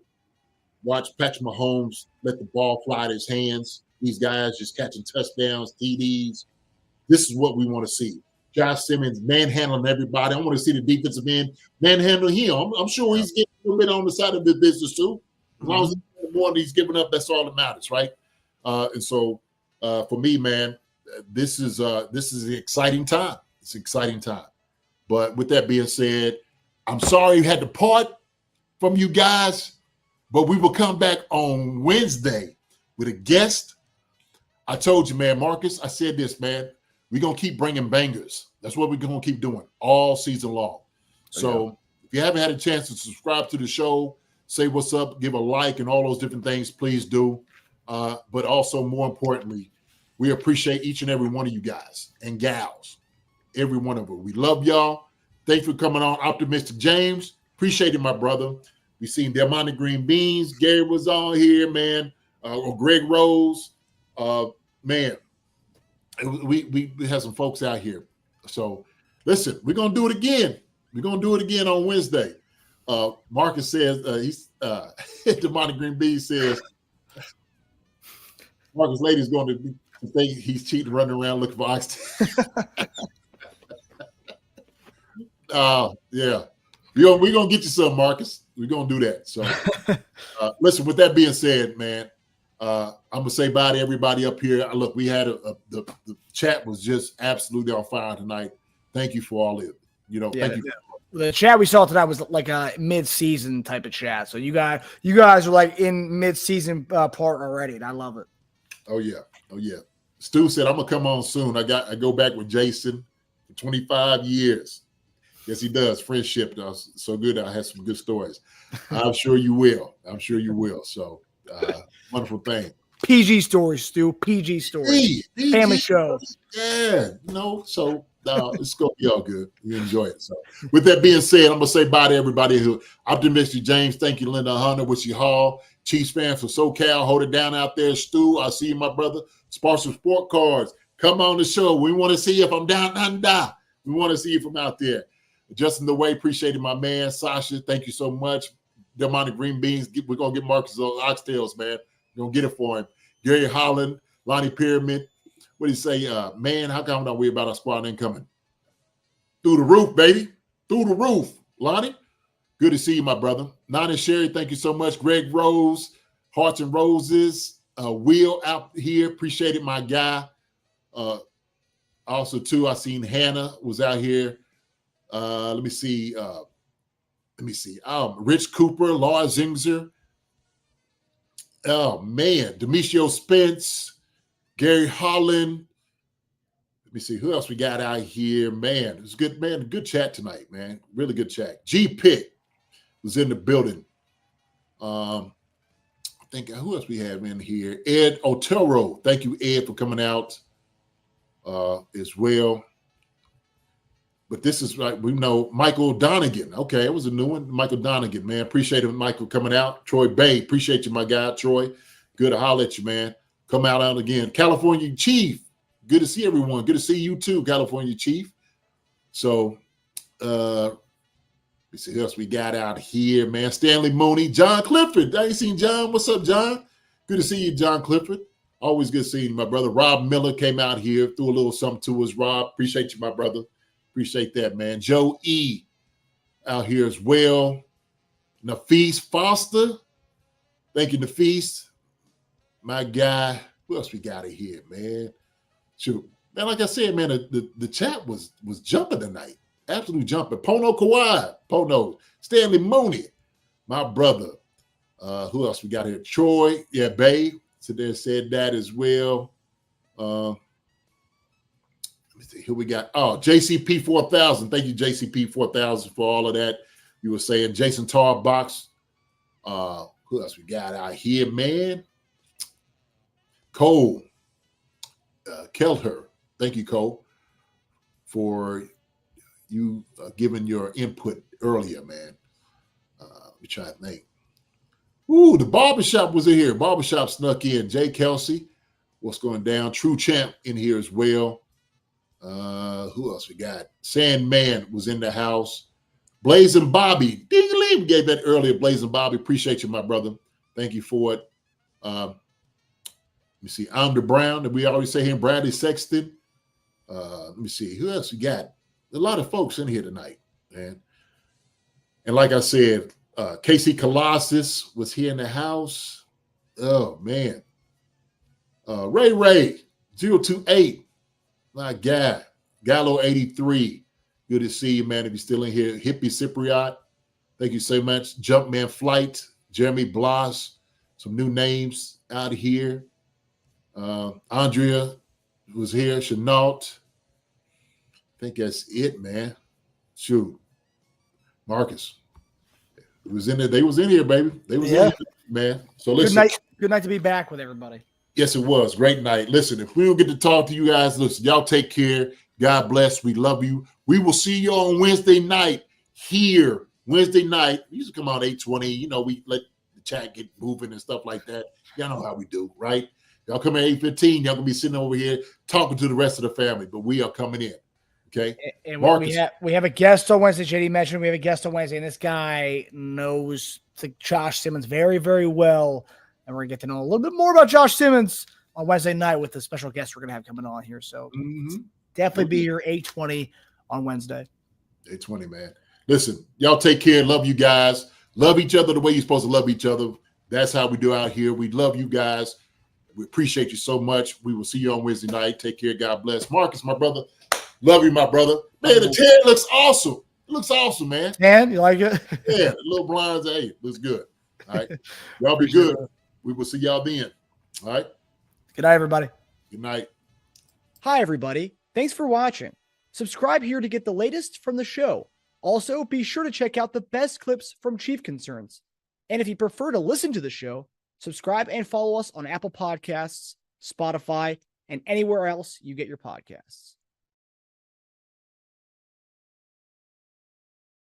Watch Patrick Mahomes let the ball fly out of his hands. These guys just catching touchdowns, TDs. This is what we want to see. Josh Simmons manhandling everybody. I want to see the defensive end manhandling him. I'm sure he's getting a little bit on the side of the business too. As long as more he's giving up, that's all that matters, right? And so for me, man, this is an exciting time. It's an exciting time. But with that being said, I'm sorry you had to part from you guys, but we will come back on Wednesday with a guest. I told you, man, Marcus, I said this, man, we're going to keep bringing bangers. That's what we're going to keep doing all season long. So if you haven't had a chance to subscribe to the show, say what's up, give a like and all those different things, please do. But also, more importantly, we appreciate each and every one of you guys and gals, every one of them. We love y'all. Thanks for coming on, Optimistic James. Appreciate it, my brother. We seen Delmonte Green Beans. Gary was on here, man. Or Greg Rose. Man, we have some folks out here. So, listen, we're going to do it again. We're going to do it again on Wednesday. Marcus says, Delmonte Green Beans says, Marcus Lady's going to think he's cheating, running around looking for oxygen. Yeah. We're going to get you some, Marcus. We're gonna do that. So, listen. With that being said, man, I'm gonna say bye to everybody up here. Look, we had the chat was just absolutely on fire tonight. Thank you for all of it. Thank you. The chat we saw tonight was like a mid-season type of chat. So you guys are like in mid-season part already, and I love it. Oh yeah. Stu said I'm gonna come on soon. I go back with Jason for 25 years. Yes, he does. Friendship does so good. I have some good stories. I'm sure you will. So wonderful thing. PG stories, Stu. PG stories. Family show. Yeah. So it's going to be all good. You enjoy it. So with that being said, I'm going to say bye to everybody who optimistic James. Thank you, Linda Hunter, Wishy Hall, Chiefs fans from SoCal. Hold it down out there. Stu, I see you, my brother. Sponsor Sport Cards. Come on the show. We want to see if I'm down under. We want to see if I'm out there. Justin the Way, appreciated my man. Sasha, thank you so much. Demonic Green Beans. We're going to get Marcus those oxtails, man. We're going to get it for him. Gary Holland, Lonnie Pyramid. What do you say? Man, how come don't worry about our squad incoming? Through the roof, baby. Through the roof. Lonnie, good to see you, my brother. Nana Sherry, thank you so much. Greg Rose, Hearts and Roses. Will out here. Appreciate it, my guy. Also, too, I seen Hannah was out here. Let me see. Rich Cooper, Laura Zingzer. Oh, man. Demetrio Spence. Gary Holland. Let me see who else we got out here. Man, it was good, man. Good chat tonight, man. Really good chat. G Pitt was in the building. I think who else we have in here? Ed Otero. Thank you, Ed, for coming out as well. But this is like we know Michael Donegan. Okay, it was a new one. Michael Donegan, man. Appreciate it, Michael, coming out. Troy Bay, appreciate you, my guy, Troy. Good to holler at you, man. Come out again. California Chief. Good to see everyone. Good to see you too, California Chief. So let's see who else we got out here, man. Stanley Mooney, John Clifford. I ain't seen John. What's up, John? Good to see you, John Clifford. Always good seeing you, my brother. Rob Miller came out here, threw a little something to us. Rob, appreciate you, my brother. Appreciate that, man. Joe E. out here as well. Nafis Foster. Thank you, Nafis. My guy. Who else we got in here, man? Shoot. Man, like I said, man, the chat was jumping tonight. Absolutely jumping. Pono Kawhi. Pono. Stanley Mooney. My brother. Who else we got here? Troy. Yeah, Bay. So they said that as well. Let me see. Who we got? Oh, JCP 4000. Thank you, JCP 4000, for all of that. You were saying Jason Tarbox. Who else we got out here, man? Cole Kelher. Thank you, Cole, for you giving your input earlier, man. Let me try to think. Ooh, the barbershop was in here. Barbershop snuck in. Jay Kelsey, what's going down? True Champ in here as well. Who else we got? Sandman was in the house. Blazing Bobby. Ding-a-ling, gave that earlier. Blazing Bobby. Appreciate you, my brother. Thank you for it. Let me see. Amber Brown, that we always say here. Bradley Sexton. Let me see. Who else we got? A lot of folks in here tonight, man. And like I said, Casey Colossus was here in the house. Oh, man. Ray 028. My guy. Gallo 83. Good to see you, man. If you're still in here. Hippie Cypriot. Thank you so much. Jumpman Flight. Jeremy Bloss. Some new names out here. Andrea was here. Chenault. I think that's it, man. Shoot. Marcus. It was in there. They was in here, baby. They was in here, man. So listen. Good night to be back with everybody. Yes, it was. Great night. Listen, if we don't get to talk to you guys, listen, y'all take care. God bless. We love you. We will see you on Wednesday night here. Wednesday night. We used to come out 8:20. You know, we let the chat get moving and stuff like that. Y'all know how we do, right? Y'all come at 8:15. Y'all gonna be sitting over here talking to the rest of the family, but we are coming in. Okay. And we have a guest on Wednesday. JD mentioned we have a guest on Wednesday, and this guy knows Josh Simmons very, very well. And we're gonna get to know a little bit more about Josh Simmons on Wednesday night with the special guest we're gonna have coming on here. So definitely be here 8:20 on Wednesday. 8:20, man. Listen, y'all take care. Love you guys. Love each other the way you're supposed to love each other. That's how we do out here. We love you guys. We appreciate you so much. We will see you on Wednesday night. Take care. God bless. Marcus, my brother. Love you, my brother. Man, the tent looks awesome. It looks awesome, man. Man, you like it? Yeah, the little blinds. Hey, looks good. All right. Y'all be good. We will see y'all then. All right. Good night, everybody. Good night. Hi, everybody. Thanks for watching. Subscribe here to get the latest from the show. Also, be sure to check out the best clips from Chief Concerns. And if you prefer to listen to the show, subscribe and follow us on Apple Podcasts, Spotify, and anywhere else you get your podcasts.